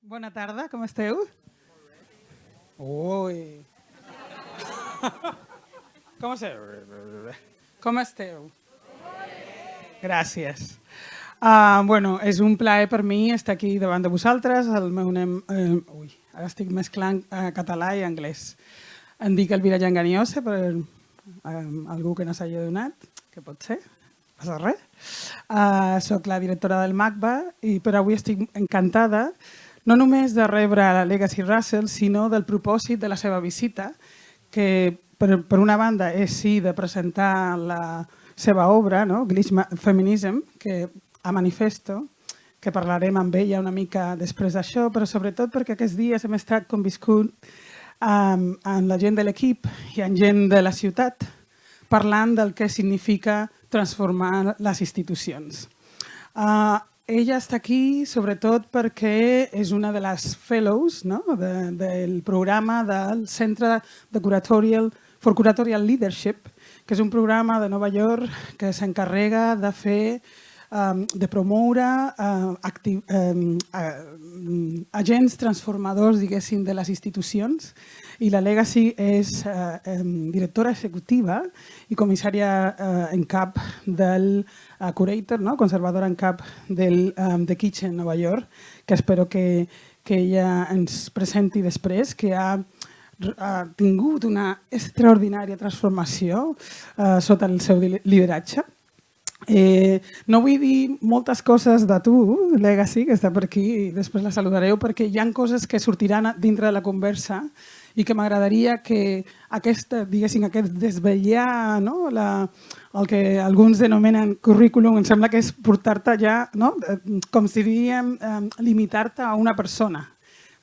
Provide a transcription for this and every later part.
Bona tarda, com esteu? Ui. Com esteu? Com esteu? Gràcies. Bueno, és un plaer per mi estar aquí davant de vosaltres. El meu nom... Ui, ara estic mesclant català i anglès. Em dic Elvira Dyangani Ose, per algú que no s'hagi donat, que pot ser, no passa res. Soc la directora del MACBA, però avui estic encantada no només de rebre la Legacy Russell, sinó del propòsit de la seva visita, que per una banda és sí de presentar la seva obra, Glitch Feminism, que a manifesto, que parlarem amb ella una mica després d'això, però sobretot perquè aquests dies hem estat conviscut amb la gent de l'equip i amb gent de la ciutat parlant del que significa transformar les institucions. Ella està aquí sobretot perquè és una de les fellows del programa del Centre for Curatorial Leadership, que és un programa de Nova York que s'encarrega de fer de promoure agents transformadors, diguéssim, de les institucions. I la Legacy és directora executiva i comissària en cap del curator, conservadora en cap del The Kitchen Nova York, que espero que ella ens presenti després, que ha tingut una extraordinària transformació sota el seu lideratge. No vull dir moltes coses de tu, Legacy, que està per aquí i després la saludareu, perquè hi ha coses que sortiran dintre de la conversa i que m'agradaria que aquest desvetllar, el que alguns denominen currículum, em sembla que és portar-te ja, com si diríem, limitar-te a una persona.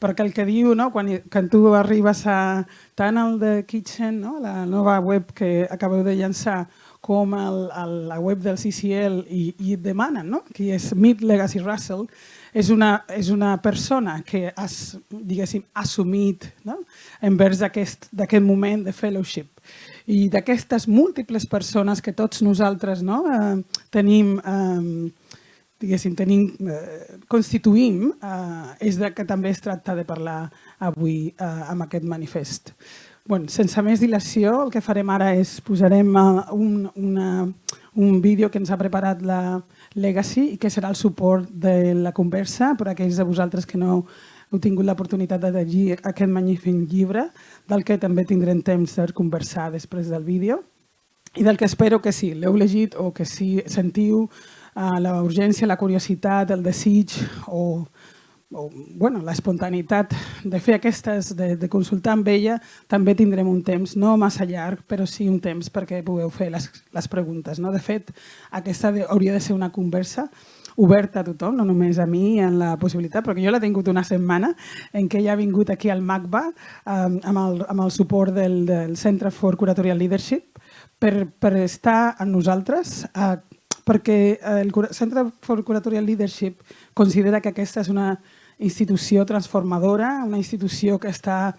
Perquè el que diu, quan tu arribes a tant el The Kitchen, la nova web que acabeu de llançar, com la web del CCL i et demanen qui és Meet Legacy Russell, és una persona que has assumit envers aquest moment de fellowship. I d'aquestes múltiples persones que tots nosaltres constituïm, és de que també es tracta de parlar avui amb aquest manifest. Sense més dilació, el que farem ara és posarem un vídeo que ens ha preparat la Legacy i que serà el suport de la conversa per a aquells de vosaltres que no heu tingut l'oportunitat de llegir aquest magnífic llibre, del que també tindrem temps de conversar després del vídeo i del que espero que sí, l'heu llegit o que sí sentiu la urgència, la curiositat, el desig o l'espontaneïtat de fer aquestes, de consultar amb ella, també tindrem un temps, no massa llarg, però sí un temps perquè pugueu fer les preguntes. De fet, aquesta hauria de ser una conversa oberta a tothom, no només a mi en la possibilitat, perquè jo l'he tingut una setmana en què ella ha vingut aquí al MACBA amb el suport del Centre for Curatorial Leadership per estar amb nosaltres, perquè el Centre for Curatorial Leadership considera que aquesta és una institució transformadora, una institució que està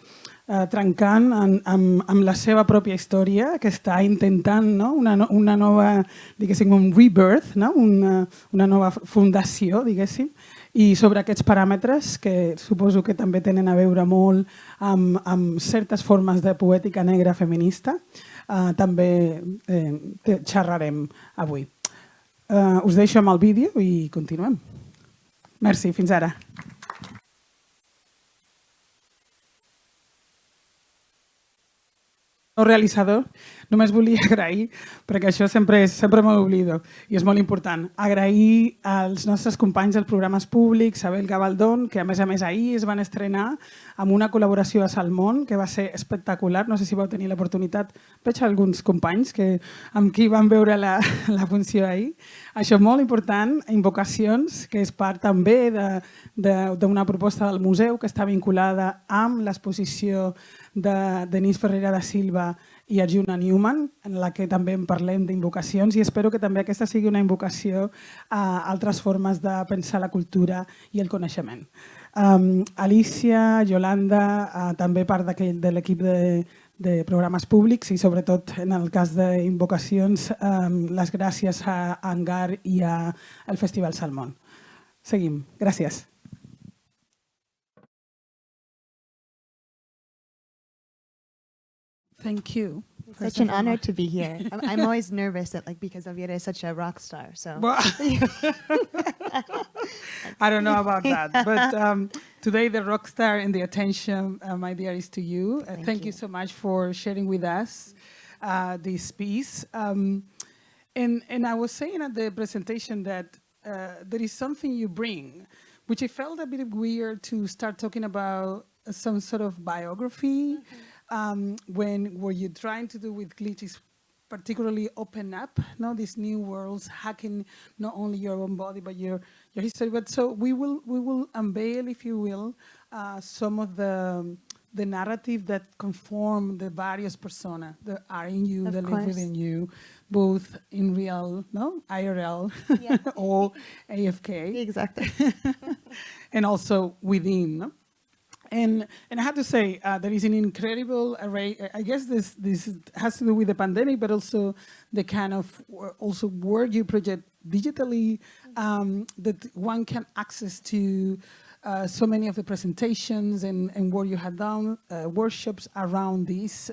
trencant amb la seva pròpia història, que està intentant una nova, diguéssim, un rebirth, una nova fundació, diguéssim, i sobre aquests paràmetres, que suposo que també tenen a veure molt amb certes formes de poètica negra feminista, també xerrarem avui. Us deixo amb el vídeo i continuem. Merci, fins ara. El realitzador, només volia agrair, perquè això sempre me l'oblido i és molt important, agrair als nostres companys dels programes públics, Abel Gabaldón, que a més ahir es van estrenar amb una col·laboració a Salmón, que va ser espectacular, no sé si vau tenir l'oportunitat, veig alguns companys amb qui van veure la funció ahir. Això és molt important, Invocacions, que és part també d'una proposta del museu que està vinculada amb l'exposició de Denís Ferreira da Silva i Arjuna Newman, en la que també en parlem d'invocacions i espero que també aquesta sigui una invocació a altres formes de pensar la cultura i el coneixement. Alicia, Yolanda, també part de l'equip de programes públics i sobretot en el cas d'invocacions les gràcies a Angar i al Festival Salmón. Seguim. Gràcies. Thank you. Such an honor to be here. I'm always nervous because Elvira is such a rock star. So well, I don't know about that, but today the rock star and the attention, my dear, is to you. Thank you so much for sharing with us this piece. And I was saying at the presentation that there is something you bring, which I felt a bit weird to start talking about some sort of biography. When what you're trying to do with Glitch is particularly open up, these new worlds, hacking not only your own body but your history. But so we will unveil, if you will, some of the narrative that conform the various persona that are in you, that live within you, both in real, IRL, yeah. or AFK. Exactly. And also within, And I have to say, there is an incredible array. I guess this has to do with the pandemic, but also the kind of also work you project digitally that one can access to so many of the presentations and what you have done, workshops around this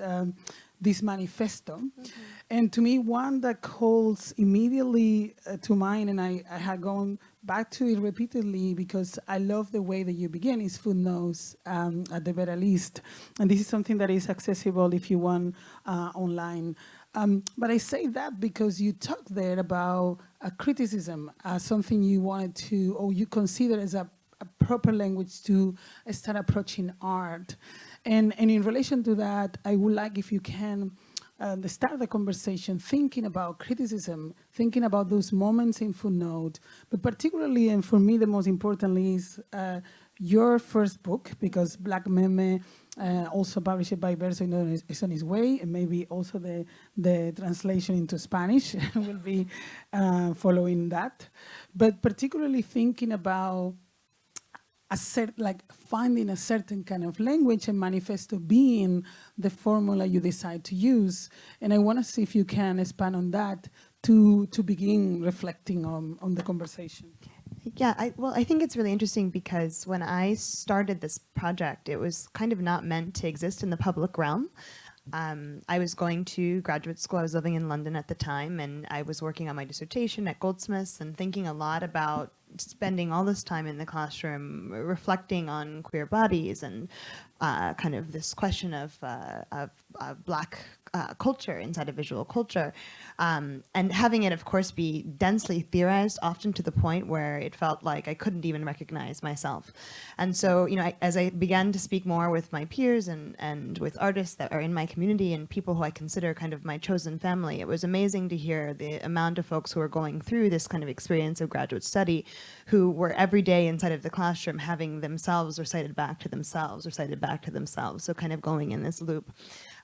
manifesto. Mm-hmm. And to me, one that calls immediately to mind, and I had gone back to it repeatedly because I love the way that you begin, is footnotes at the very least. And this is something that is accessible if you want online. But I say that because you talk there about a criticism, something you wanted to, or you consider as a proper language to start approaching art. And in relation to that, I would like if you can start the conversation thinking about criticism, thinking about those moments in footnote, but particularly, and for me the most importantly, is your first book, because Black Meme, also published by Verso, is on its way, and maybe also the translation into Spanish will be following that. But particularly thinking about finding a certain kind of language and manifesto being the formula you decide to use. And I want to see if you can expand on that to begin reflecting on the conversation. Yeah, I think it's really interesting because when I started this project, it was kind of not meant to exist in the public realm. I was going to graduate school. I was living in London at the time, and I was working on my dissertation at Goldsmiths and thinking a lot about spending all this time in the classroom reflecting on queer bodies and kind of this question of Black culture inside of visual culture, and having it, of course, be densely theorized, often to the point where it felt like I couldn't even recognize myself. And so, as I began to speak more with my peers and with artists that are in my community and people who I consider kind of my chosen family, it was amazing to hear the amount of folks who are going through this kind of experience of graduate study, who were every day inside of the classroom having themselves recited back to themselves, so kind of going in this loop.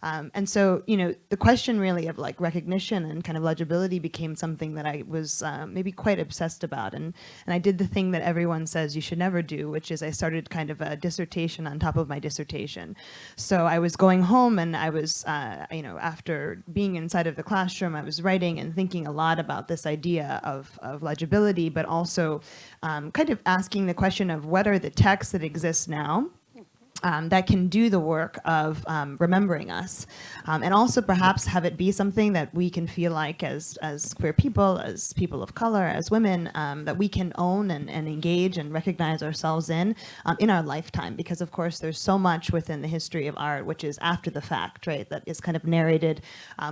And so, the question really of recognition and kind of legibility became something that I was maybe quite obsessed about. And I did the thing that everyone says you should never do, which is I started kind of a dissertation on top of my dissertation. So I was going home and I was, after being inside of the classroom, I was writing and thinking a lot about this idea of legibility, but also kind of asking the question of what are the texts that exist now that can do the work of remembering us, and also perhaps have it be something that we can feel like as queer people, as people of color, as women, that we can own and engage and recognize ourselves in our lifetime. Because of course there's so much within the history of art which is after the fact, right, that is kind of narrated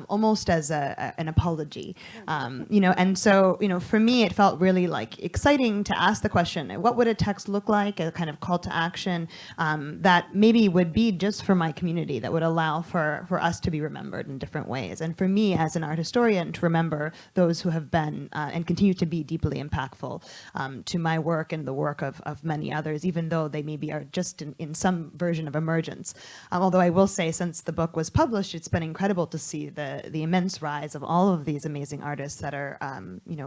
almost as an apology, and so for me it felt really exciting to ask the question, what would a text look like, a kind of call to action that maybe would be just for my community, that would allow for us to be remembered in different ways. And for me as an art historian to remember those who have been and continue to be deeply impactful to my work and the work of many others, even though they maybe are just in some version of emergence. Although I will say, since the book was published, it's been incredible to see the immense rise of all of these amazing artists that are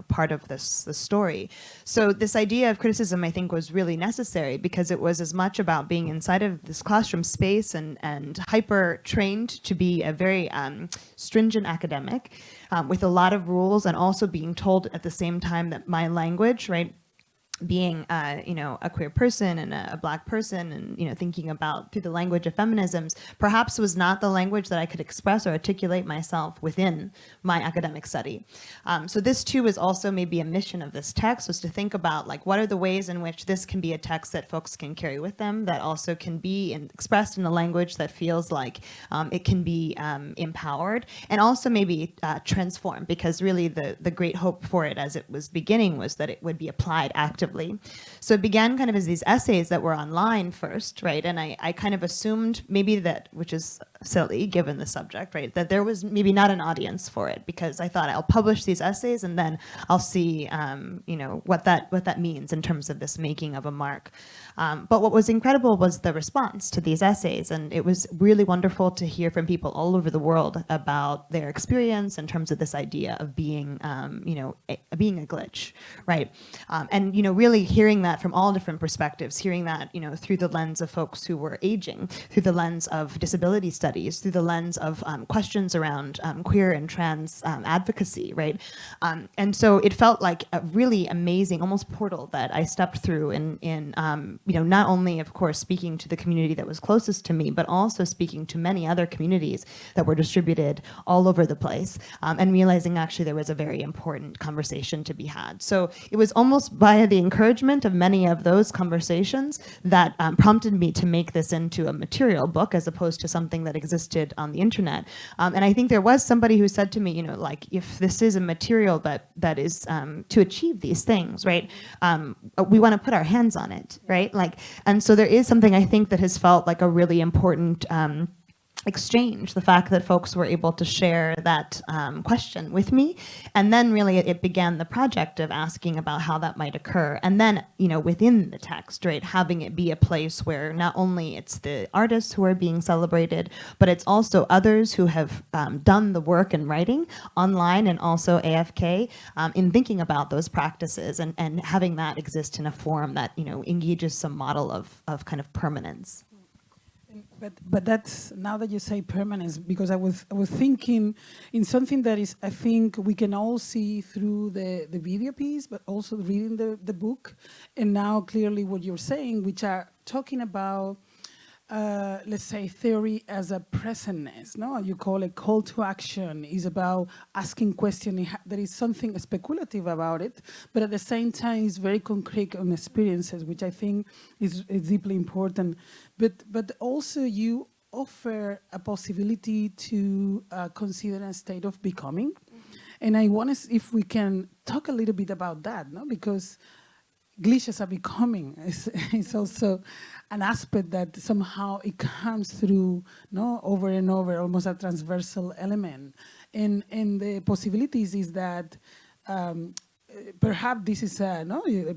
part of this story. So this idea of criticism, I think, was really necessary because it was as much about being inside of this classroom space and hyper trained to be a very stringent academic with a lot of rules, and also being told at the same time that my language, right, being, a queer person and a Black person, and thinking about through the language of feminisms, perhaps was not the language that I could express or articulate myself within my academic study. So this too was also maybe a mission of this text, was to think about like what are the ways in which this can be a text that folks can carry with them, that also can be expressed in a language that feels like it can be empowered, and also maybe transformed, because really the great hope for it as it was beginning was that it would be applied actively. So it began kind of as these essays that were online first, right? And I kind of assumed maybe that, which is silly given the subject, right, that there was maybe not an audience for it, because I thought I'll publish these essays and then I'll see, what that means in terms of this making of a mark. But what was incredible was the response to these essays, and it was really wonderful to hear from people all over the world about their experience in terms of this idea of being, being a glitch, right? And really hearing that from all different perspectives, hearing that through the lens of folks who were aging, through the lens of disability studies, through the lens of questions around queer and trans advocacy, right? And so it felt like a really amazing, almost portal that I stepped through in not only, of course, speaking to the community that was closest to me, but also speaking to many other communities that were distributed all over the place, and realizing actually there was a very important conversation to be had. So it was almost via the encouragement of many of those conversations that prompted me to make this into a material book as opposed to something that existed on the internet. And I think there was somebody who said to me, if this is a material that is to achieve these things, right, we want to put our hands on it, right? And so there is something I think that has felt like a really important exchange, the fact that folks were able to share that question with me. And then really it began the project of asking about how that might occur. And then, within the text, right, having it be a place where not only it's the artists who are being celebrated, but it's also others who have done the work in writing online and also AFK in thinking about those practices, and having that exist in a form that, engages some model of kind of permanence. But that's, now that you say permanence, because I was thinking in something that is, I think we can all see through the video piece, but also reading the book, and now clearly what you're saying, which are talking about, let's say, theory as a presentness, no? You call it call to action, is about asking questions. There is something speculative about it, but at the same time it's very concrete on experiences, which I think is deeply important. But also you offer a possibility to consider a state of becoming. And I want to, if we can talk a little bit about that, no? Because glitch as a becoming is also an aspect that somehow it comes through, no, over and over, almost a transversal element. And the possibilities is that perhaps this is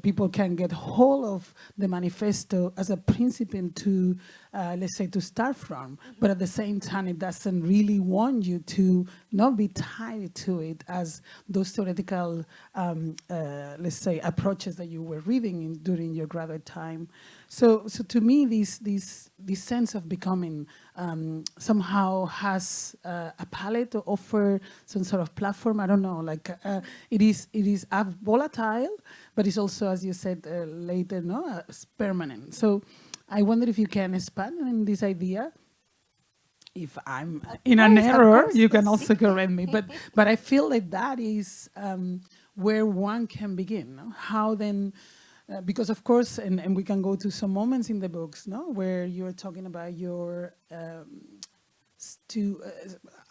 people can get hold of the manifesto as a principle to, let's say, to start from, but at the same time, it doesn't really want you to not be tied to it as those theoretical, let's say, approaches that you were reading during your graduate time. So to me, this sense of becoming somehow has a palette to offer some sort of platform. I don't know, like it is volatile, but it's also, as you said later, no, it's permanent. So I wonder if you can expand on this idea. If I'm in an error, you can also correct me. But I feel like that is where one can begin. No? How then? Because of course, and we can go to some moments in the books, no, where you're talking about your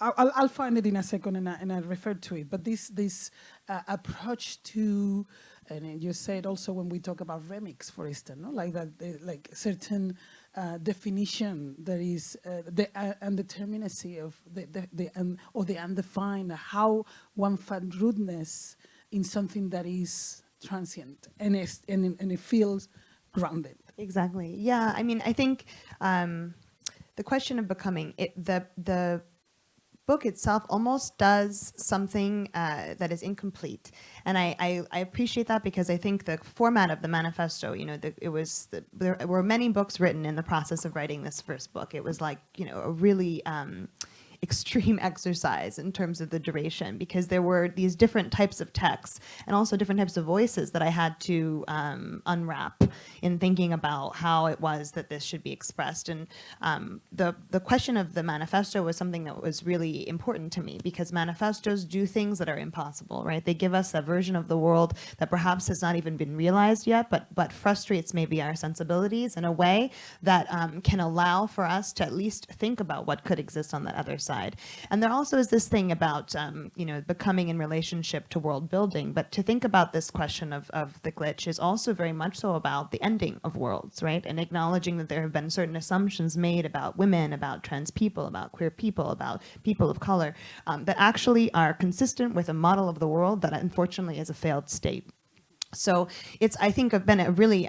I'll find it in a second and I'll refer to it. But this approach to, and you said also when we talk about remix, for instance, no, like that, like certain definition that is the undeterminacy of or the undefined, how one finds rootness in something that is transient and it feels grounded. Exactly. Yeah. I mean, I think the question of becoming, the book itself almost does something that is incomplete, and I appreciate that, because I think the format of the manifesto, there were many books written in the process of writing this first book. It was like, a really extreme exercise in terms of the duration, because there were these different types of texts and also different types of voices that I had to unwrap in thinking about how it was that this should be expressed. And the question of the manifesto was something that was really important to me, because manifestos do things that are impossible, right? They give us a version of the world that perhaps has not even been realized yet, but frustrates maybe our sensibilities in a way that can allow for us to at least think about what could exist on that other side. And there also is this thing about becoming in relationship to world building, but to think about this question of the glitch is also very much so about the ending of worlds, right? And acknowledging that there have been certain assumptions made about women, about trans people, about queer people, about people of color, that actually are consistent with a model of the world that unfortunately is a failed state. So it's, I think, been a really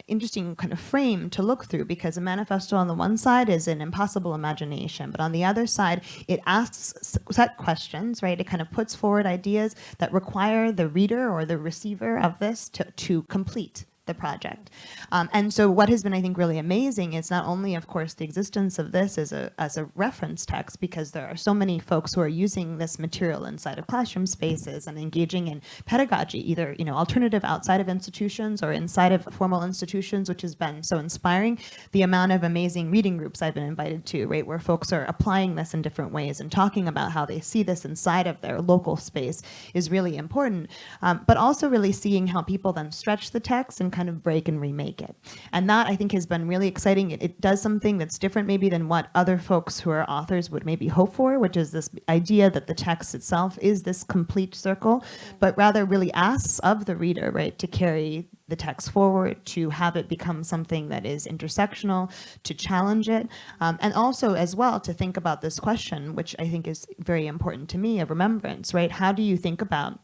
interesting kind of frame to look through, because a manifesto on the one side is an impossible imagination, but on the other side, it asks set questions, right? It kind of puts forward ideas that require the reader or the receiver of this to complete the project. And so what has been, I think, really amazing is not only, of course, the existence of this as a reference text, because there are so many folks who are using this material inside of classroom spaces and engaging in pedagogy, either alternative outside of institutions or inside of formal institutions, which has been so inspiring. The amount of amazing reading groups I've been invited to, right, where folks are applying this in different ways and talking about how they see this inside of their local space is really important. But also really seeing how people then stretch the text and kind of break and remake it. And that, I think, has been really exciting. It does something that's different maybe than what other folks who are authors would maybe hope for, which is this idea that the text itself is this complete circle, but rather really asks of the reader, right, to carry the text forward, to have it become something that is intersectional, to challenge it, and also as well to think about this question, which I think is very important to me, of remembrance, right? How do you think about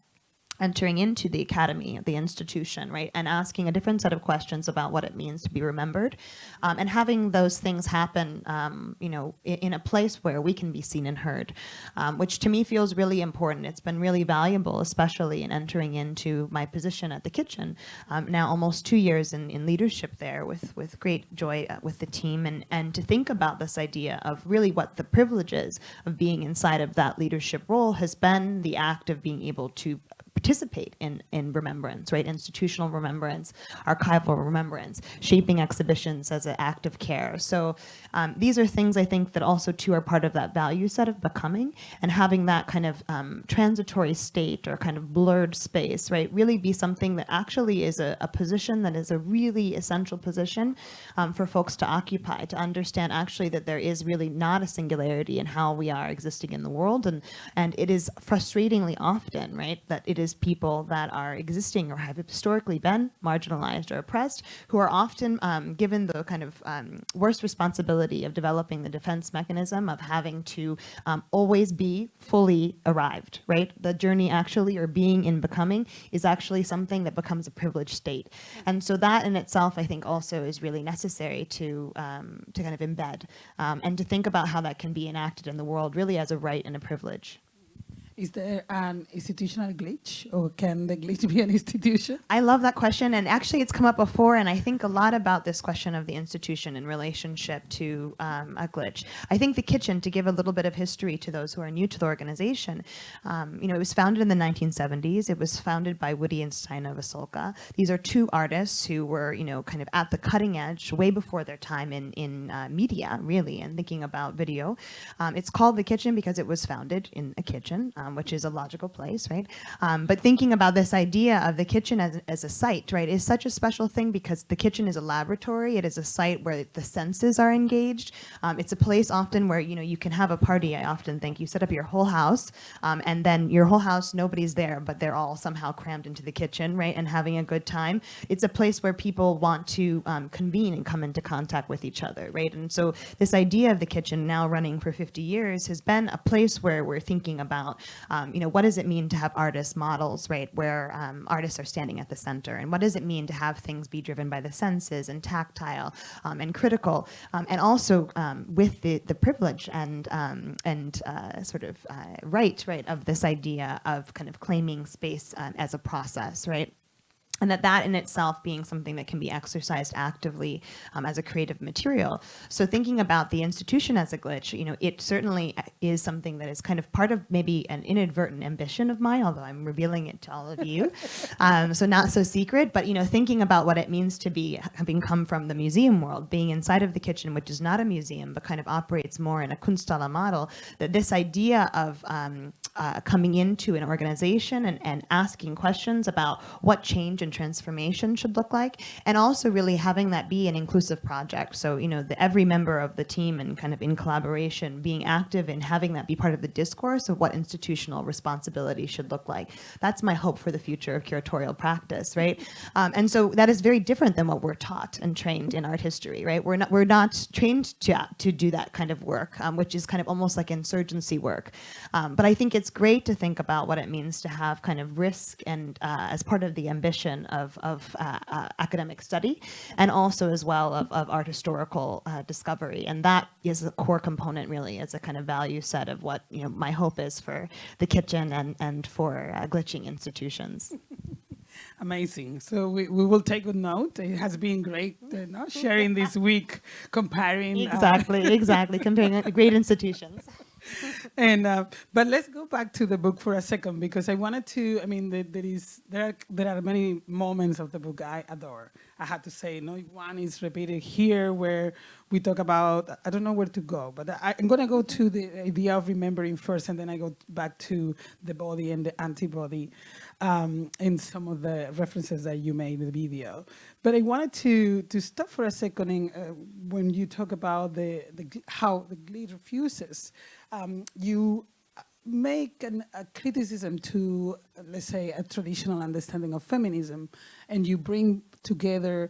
entering into the academy, the institution, right, and asking a different set of questions about what it means to be remembered, and having those things happen, in a place where we can be seen and heard, which to me feels really important. It's been really valuable, especially in entering into my position at the Kitchen, now almost 2 years in leadership there, with great joy with the team, and to think about this idea of really what the privilege is of being inside of that leadership role has been the act of being able to participate in remembrance, right? Institutional remembrance, archival remembrance, shaping exhibitions as an act of care. So these are things I think that also too are part of that value set of becoming, and having that kind of transitory state or kind of blurred space, right? Really be something that actually is a position that is a really essential position for folks to occupy, to understand actually that there is really not a singularity in how we are existing in the world. And it is frustratingly often, right, that it is people that are existing or have historically been marginalized or oppressed who are often given the kind of worst responsibility of developing the defense mechanism of having to always be fully arrived, right? The journey actually, or being in becoming, is actually something that becomes a privileged state. And so that in itself, I think, also is really necessary to kind of embed and to think about how that can be enacted in the world really as a right and a privilege. Is there an institutional glitch, or can the glitch be an institution? I love that question, and actually it's come up before, and I think a lot about this question of the institution in relationship to a glitch. I think the Kitchen, to give a little bit of history to those who are new to the organization, it was founded in the 1970s. It was founded by Woody and Steina Vasulka. These are two artists who were, kind of at the cutting edge, way before their time in media, really, and thinking about video. It's called the Kitchen because it was founded in a kitchen, which is a logical place, right? But thinking about this idea of the kitchen as a site, right, is such a special thing, because the kitchen is a laboratory. It is a site where the senses are engaged. It's a place often where, you can have a party. I often think you set up your whole house, and then your whole house, nobody's there, but they're all somehow crammed into the kitchen, right, and having a good time. It's a place where people want to convene and come into contact with each other, right? And so this idea of the kitchen, now running for 50 years, has been a place where we're thinking about what does it mean to have artist models, right, where artists are standing at the center? And what does it mean to have things be driven by the senses and tactile and critical, and also with the privilege and right of this idea of kind of claiming space as a process, right? and that in itself being something that can be exercised actively as a creative material. So thinking about the institution as a glitch, it certainly is something that is kind of part of maybe an inadvertent ambition of mine, although I'm revealing it to all of you. So not so secret, but thinking about what it means to be having come from the museum world, being inside of the kitchen, which is not a museum, but kind of operates more in a Kunsthalle model, that this idea of coming into an organization and asking questions about what change and transformation should look like, and also really having that be an inclusive project. So, every member of the team and kind of in collaboration being active and having that be part of the discourse of what institutional responsibility should look like. That's my hope for the future of curatorial practice, right? And so that is very different than what we're taught and trained in art history, right? We're not trained to do that kind of work, which is kind of almost like insurgency work. But I think it's great to think about what it means to have kind of risk and as part of the ambition of academic study, and also as well of art historical discovery. And that is a core component really as a kind of value set of what my hope is for the kitchen and for glitching institutions. Amazing. So we will take a note. It has been great sharing this week, comparing. Exactly, comparing great institutions. And but let's go back to the book for a second, because I wanted to. I mean, there are many moments of the book I adore. I had to say, one is repeated here where we talk about. I don't know where to go, but I'm going to go to the idea of remembering first, and then I go back to the body and the antibody, in some of the references that you made in the video. But I wanted to stop for a second when you talk about how the glitch refuses. You make a criticism to, let's say, a traditional understanding of feminism, and you bring together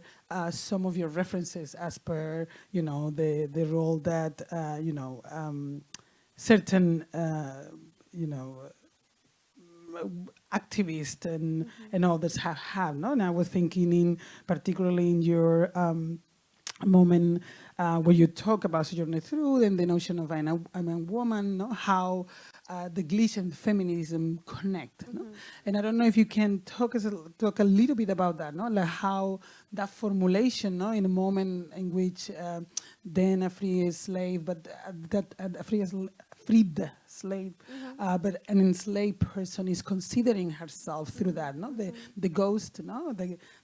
some of your references as per, the role that, certain, activists and others have had. No? And I was thinking particularly in your moment where you talk about Sojourner Truth and the notion of I'm a woman, how the glitch and feminism connect. No? And I don't know if you can talk a little bit about that, like how that formulation, in a moment in which then a free slave, but freed slave, but an enslaved person is considering herself through that, the ghost,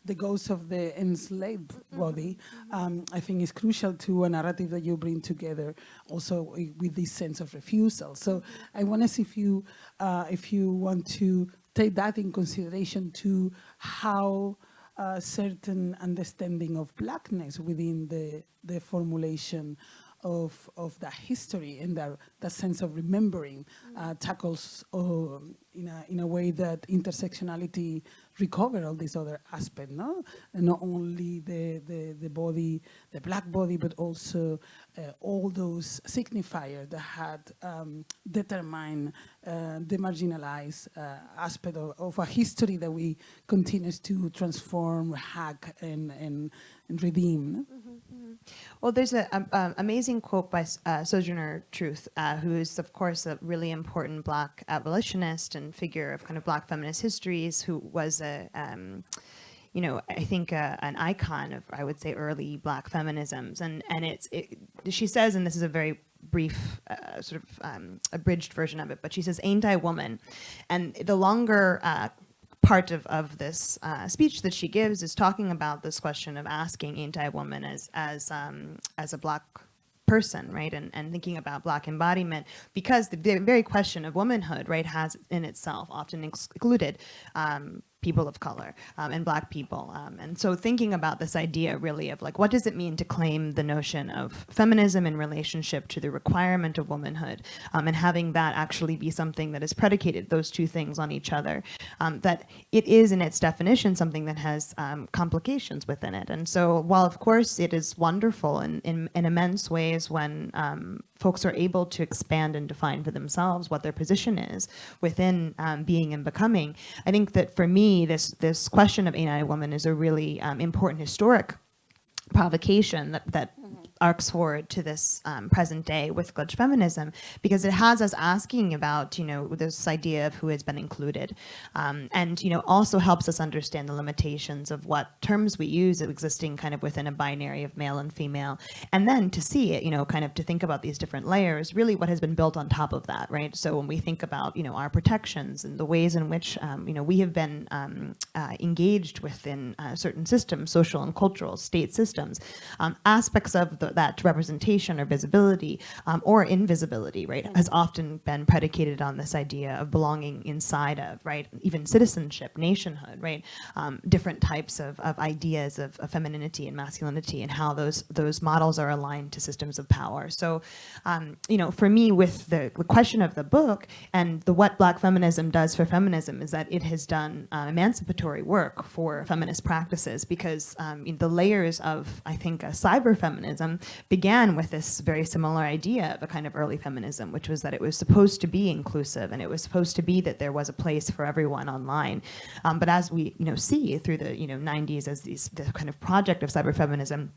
the ghost of the enslaved body, I think is crucial to a narrative that you bring together, also with this sense of refusal. So I want to see if you want to take that in consideration to how certain understanding of blackness within the formulation of that history and that sense of remembering tackles in a way that intersectionality recover all these other aspects, and not only the body, the black body, but also all those signifiers that had determined the marginalized aspect of a history that we continue to transform, hack, and redeem. Well, there's an amazing quote by Sojourner Truth, who is, of course, a really important Black abolitionist and figure of kind of Black feminist histories, who was I think an icon of, I would say, early Black feminisms. And she says, and this is a very brief sort of abridged version of it, but she says, "Ain't I woman?" And the longer part of this speech that she gives is talking about this question of asking ain't I a woman as a Black person, right, and thinking about Black embodiment, because the very question of womanhood, right, has in itself often excluded people of color and Black people. And so thinking about this idea really of like, what does it mean to claim the notion of feminism in relationship to the requirement of womanhood, and having that actually be something that is predicated, those two things on each other, that it is in its definition something that has complications within it. And so while of course it is wonderful in immense ways when folks are able to expand and define for themselves what their position is within being and becoming, I think that for me, this question of ain't I a woman is a really important historic provocation that arcs forward to this present day with Glitch Feminism, because it has us asking about, this idea of who has been included, and, also helps us understand the limitations of what terms we use existing kind of within a binary of male and female, and then to see it, kind of to think about these different layers, really what has been built on top of that, right? So when we think about, our protections and the ways in which, we have been engaged within certain systems, social and cultural state systems, aspects of that representation or visibility or invisibility, right, has often been predicated on this idea of belonging inside of, right, even citizenship, nationhood, right, different types of ideas of femininity and masculinity and how those models are aligned to systems of power. So, for me, with the question of the book and what Black feminism does for feminism is that it has done emancipatory work for feminist practices, because the layers of, I think, cyberfeminism began with this very similar idea of a kind of early feminism, which was that it was supposed to be inclusive and it was supposed to be that there was a place for everyone online. But as we see through the 90s, as the kind of project of cyberfeminism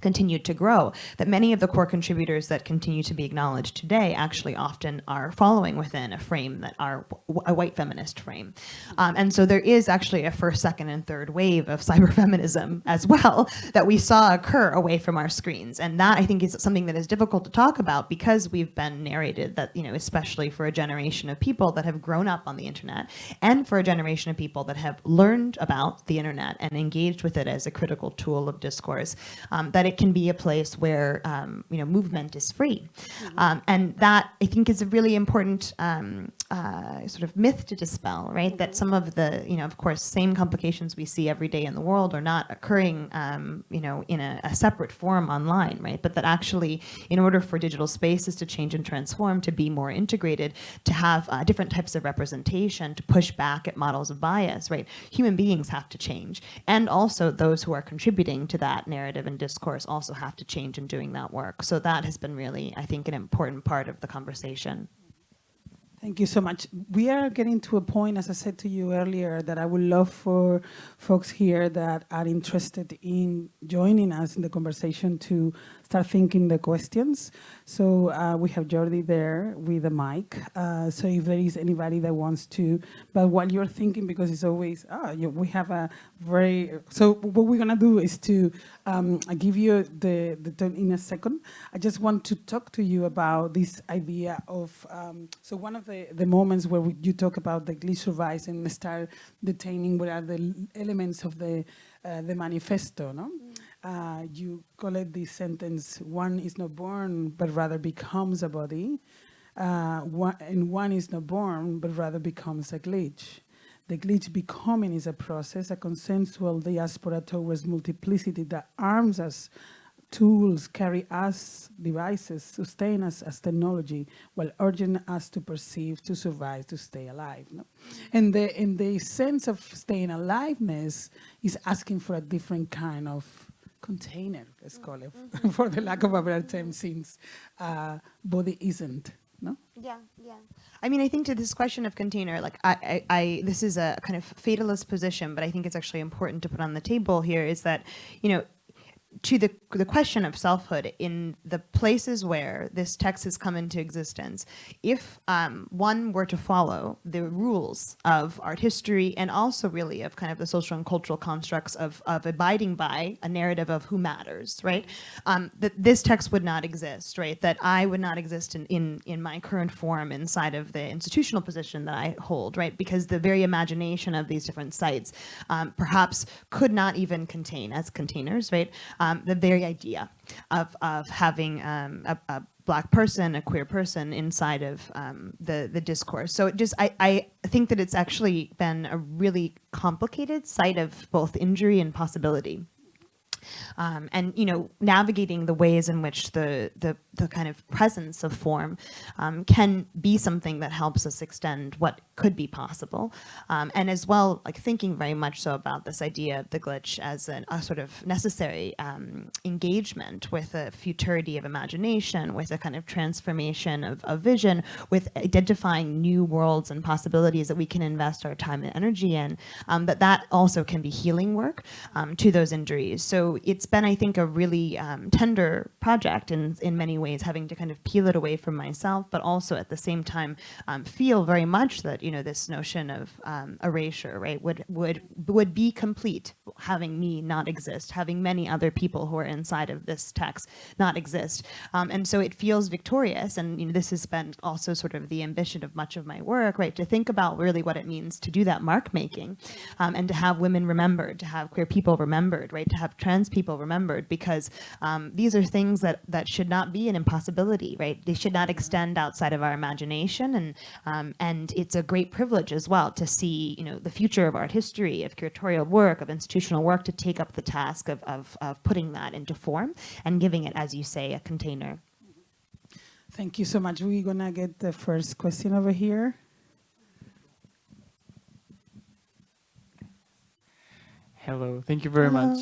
continued to grow, that many of the core contributors that continue to be acknowledged today actually often are following within a frame that are a white feminist frame. And so there is actually a first, second, and third wave of cyberfeminism as well that we saw occur away from our screens. And that, I think, is something that is difficult to talk about because we've been narrated that, especially for a generation of people that have grown up on the internet and for a generation of people that have learned about the internet and engaged with it as a critical tool of discourse, that it can be a place where movement is free, and that, I think, is a really important sort of myth to dispel, right? That some of the of course same complications we see every day in the world are not occurring in a separate form online, right? But that actually, in order for digital spaces to change and transform, to be more integrated, to have different types of representation, to push back at models of bias, right? Human beings have to change, and also those who are contributing to that narrative and discourse also have to change in doing that work. So that has been really, I think, an important part of the conversation. Thank you so much. We are getting to a point, as I said to you earlier, that I would love for folks here that are interested in joining us in the conversation to start thinking the questions. So we have Jordi there with a mic. So if there is anybody that wants to, but while you're thinking, because it's always, we have a very, so what we're gonna do is to I give you the turn in a second. I just want to talk to you about this idea of, so one of the moments where you talk about the glitch survives and start detaining what are the elements of the manifesto, no? You call it this sentence, one is not born, but rather becomes a body. And one is not born, but rather becomes a glitch. The glitch becoming is a process, a consensual diaspora towards multiplicity that arms us, tools, carry us, devices, sustain us as technology, while urging us to perceive, to survive, to stay alive. No? And the sense of staying aliveness is asking for a different kind of container, let's call it, for the lack of a better term, since body isn't. No? Yeah. I mean, I think to this question of container, like this is a kind of fatalist position, but I think it's actually important to put on the table here is that, to the question of selfhood in the places where this text has come into existence, if one were to follow the rules of art history and also really of kind of the social and cultural constructs of abiding by a narrative of who matters, right? That this text would not exist, right? That I would not exist in my current form inside of the institutional position that I hold, right? Because the very imagination of these different sites perhaps could not even contain as containers, right? The very idea of having a Black person, a queer person inside of the discourse. So I think that it's actually been a really complicated site of both injury and possibility. And navigating the ways in which the kind of presence of form can be something that helps us extend what could be possible, and as well, like thinking very much so about this idea of the glitch as a sort of necessary engagement with a futurity of imagination, with a kind of transformation of vision, with identifying new worlds and possibilities that we can invest our time and energy in, that also can be healing work to those injuries. So so it's been, I think, a really tender project in many ways, having to kind of peel it away from myself, but also at the same time feel very much that, this notion of erasure, right, would be complete having me not exist, having many other people who are inside of this text not exist. And so it feels victorious, and this has been also sort of the ambition of much of my work, right, to think about really what it means to do that mark making, and to have women remembered, to have queer people remembered, right, to have trans people remembered, because these are things that should not be an impossibility, right? They should not extend outside of our imagination, and it's a great privilege as well to see, the future of art history, of curatorial work, of institutional work, to take up the task of putting that into form and giving it, as you say, a container. Thank you so much. We're gonna get the first question over here. Hello, thank you very much.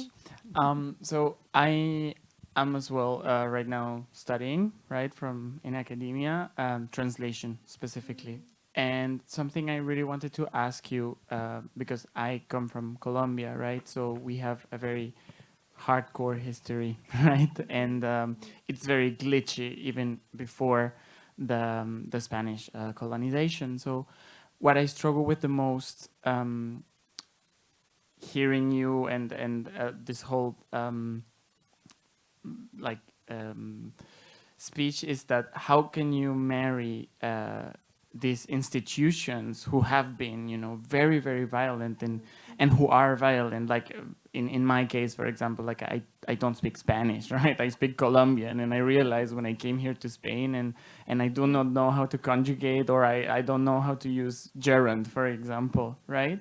So I am as well right now studying, right, in academia, translation specifically. And something I really wanted to ask you, because I come from Colombia, right? So we have a very hardcore history, right? And it's very glitchy even before the Spanish colonization. So what I struggle with the most, hearing you and this whole speech, is that how can you marry these institutions who have been, very, very violent and who are violent, like in my case, for example, like I don't speak Spanish, right? I speak Colombian, and I realized when I came here to Spain and I do not know how to conjugate, or I don't know how to use gerund, for example, right?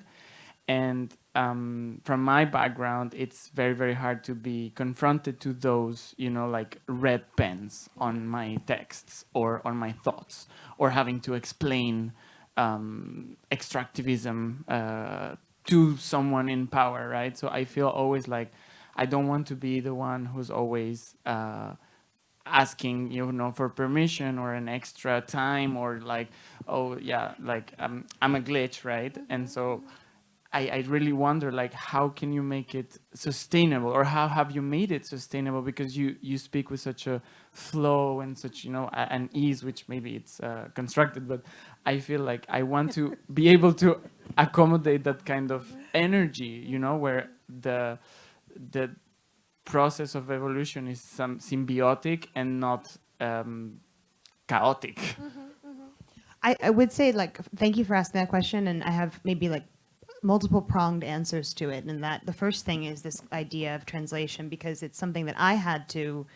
And from my background, it's very, very hard to be confronted to those, like red pens on my texts or on my thoughts, or having to explain extractivism to someone in power, right? So I feel always like I don't want to be the one who's always asking, for permission or an extra time, or like, oh yeah, like I'm a glitch, right? And so I really wonder, like, how can you make it sustainable, or how have you made it sustainable? Because you speak with such a flow and such, an ease, which maybe it's constructed, but I feel like I want to be able to accommodate that kind of energy, where the process of evolution is symbiotic and not chaotic. I would say, like, thank you for asking that question, and I have maybe like multiple pronged answers to it. And that the first thing is this idea of translation, because it's something that I had to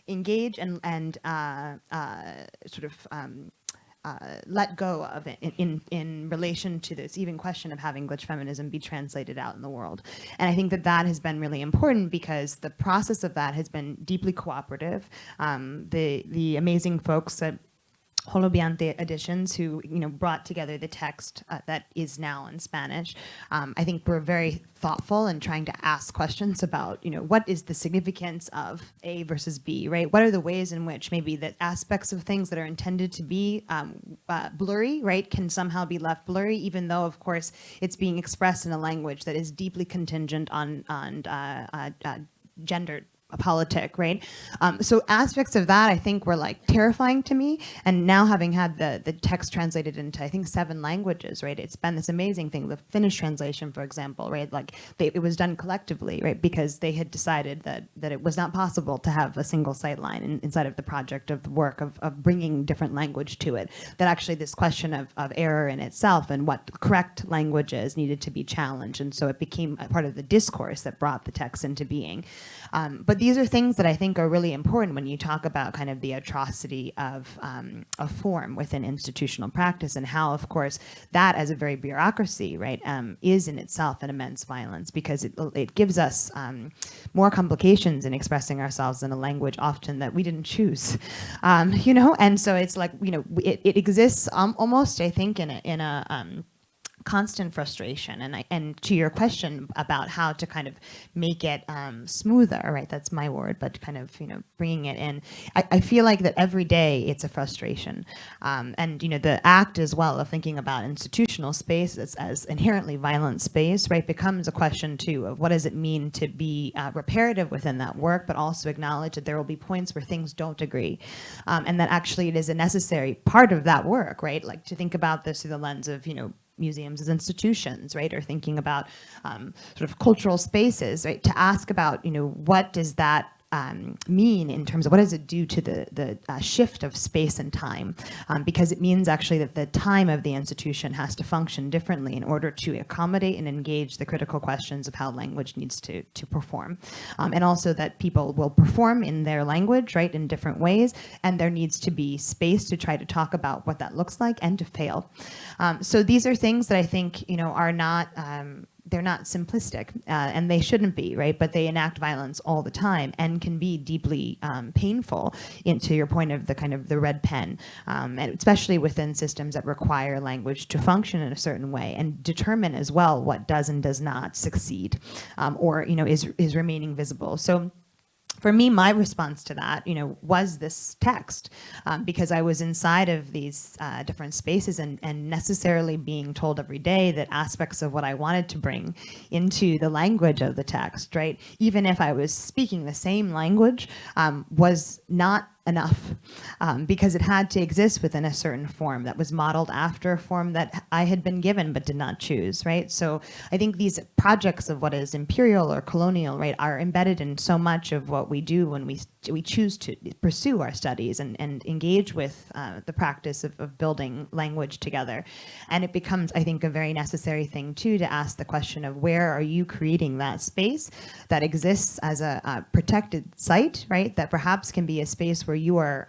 engage and sort of let go of it in relation to this even question of having glitch feminism be translated out in the world. And I think that has been really important, because the process of that has been deeply cooperative. The amazing folks at Holobiante Editions, who brought together the text that is now in Spanish, I think were very thoughtful in trying to ask questions about what is the significance of A versus B, right? What are the ways in which maybe the aspects of things that are intended to be blurry, right, can somehow be left blurry, even though of course it's being expressed in a language that is deeply contingent on gendered politic, right? So aspects of that I think were like terrifying to me, and now having had the text translated into I think 7 languages, right? It's been this amazing thing. The Finnish translation, for example, right? Like it was done collectively, right? Because they had decided that it was not possible to have a single sightline inside of the project of the work of bringing different language to it. That actually this question of error in itself and what correct language is needed to be challenged, and so it became a part of the discourse that brought the text into being. But these are things that I think are really important when you talk about kind of the atrocity of form within institutional practice, and how, of course, that as a very bureaucracy, right, is in itself an immense violence, because it gives us more complications in expressing ourselves in a language often that we didn't choose, and so it's like, it exists almost, I think, in a constant frustration. And to your question about how to kind of make it smoother, right? That's my word, but kind of, bringing it in. I feel like that every day it's a frustration. And, the act as well of thinking about institutional space as inherently violent space, right, becomes a question too of what does it mean to be reparative within that work, but also acknowledge that there will be points where things don't agree. And that actually it is a necessary part of that work, right? Like to think about this through the lens of, museums as institutions, right? Or thinking about sort of cultural spaces, right? To ask about, what does that mean in terms of what does it do to the shift of space and time? Because it means actually that the time of the institution has to function differently in order to accommodate and engage the critical questions of how language needs to perform. And also that people will perform in their language, right, in different ways, and there needs to be space to try to talk about what that looks like and to fail. So these are things that I think, are not they're not simplistic, and they shouldn't be, right? But they enact violence all the time and can be deeply painful, to your point of the kind of the red pen, and especially within systems that require language to function in a certain way and determine as well what does and does not succeed, or is remaining visible. So for me, my response to that, was this text, because I was inside of these different spaces and necessarily being told every day that aspects of what I wanted to bring into the language of the text, right, even if I was speaking the same language, was not enough, because it had to exist within a certain form that was modeled after a form that I had been given but did not choose, right? So I think these projects of what is imperial or colonial, right, are embedded in so much of what we do when we choose to pursue our studies and engage with the practice of building language together. And it becomes, I think, a very necessary thing too to ask the question of where are you creating that space that exists as a protected site, right, that perhaps can be a space where you are,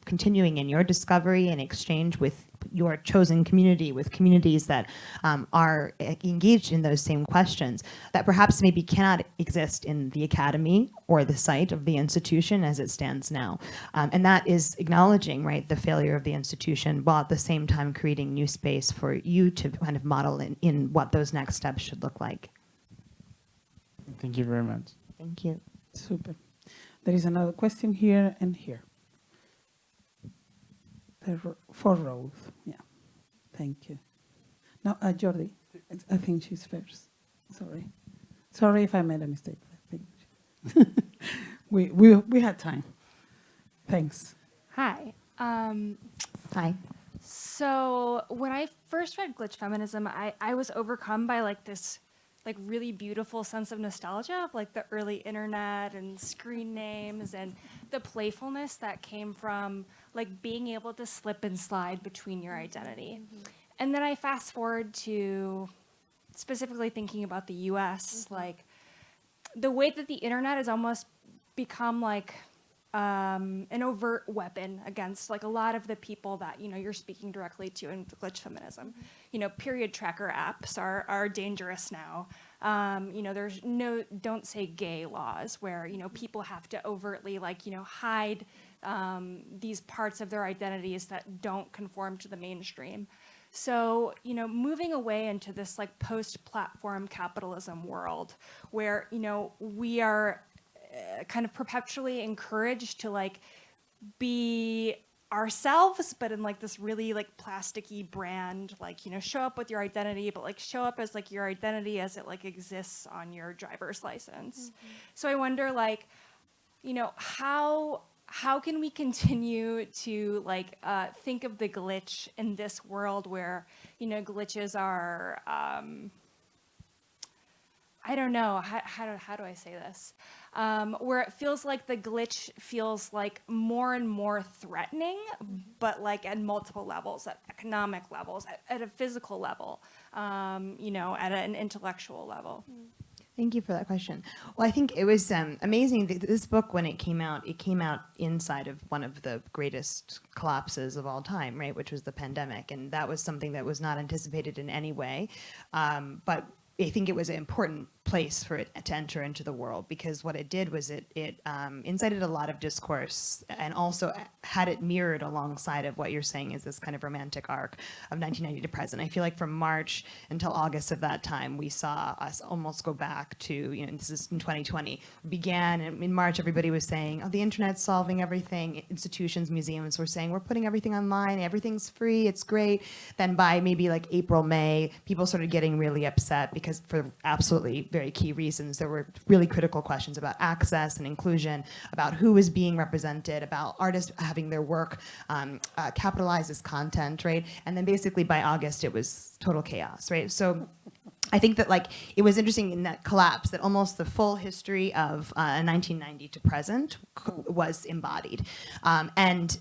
continuing in your discovery and exchange with your chosen community, with communities that are engaged in those same questions that perhaps maybe cannot exist in the academy or the site of the institution as it stands now. And that is acknowledging, right, the failure of the institution, while at the same time creating new space for you to kind of model in what those next steps should look like. Thank you very much. Thank you. Super. There is another question here and here. There are 4 rows. Yeah. Thank you. No, Jordi. I think she's first. Sorry. Sorry if I made a mistake. I think we had time. Thanks. Hi. Hi. So when I first read Glitch Feminism, I was overcome by this really beautiful sense of nostalgia of the early internet and screen names and the playfulness that came from being able to slip and slide between your identity. Mm-hmm. And then I fast forward to specifically thinking about the US, mm-hmm. The way that the internet has almost become an overt weapon against a lot of the people that you're speaking directly to in Glitch Feminism. Mm-hmm. Period tracker apps are dangerous now. There's no don't say gay laws where people have to overtly hide these parts of their identities that don't conform to the mainstream. So, moving away into this post-platform capitalism world where, we are kind of perpetually encouraged to be ourselves, but in this really plasticky brand, show up with your identity, but show up as your identity as it exists on your driver's license. Mm-hmm. So I wonder how can we continue to think of the glitch in this world where glitches are I don't know how do I say this, where it feels like the glitch feels more and more threatening, mm-hmm. but at multiple levels, at economic levels, at a physical level, at an intellectual level. Mm-hmm. Thank you for that question. Well, I think it was amazing. This book, when it came out inside of one of the greatest collapses of all time, right, which was the pandemic. And that was something that was not anticipated in any way. But I think it was an important place for it to enter into the world, because what it did was it incited a lot of discourse and also had it mirrored alongside of what you're saying is this kind of romantic arc of 1990 to present. I feel like from March until August of that time, we saw us almost go back to, you know, this is in 2020, began in March, everybody was saying, oh, the internet's solving everything. Institutions, museums were saying, we're putting everything online, everything's free, it's great. Then by maybe like April, May, people started getting really upset because for absolutely very key reasons. There were really critical questions about access and inclusion, about who was being represented, about artists having their work capitalized as content, right? And then basically by August, it was total chaos, right? So I think that like it was interesting in that collapse that almost the full history of 1990 to present was embodied. And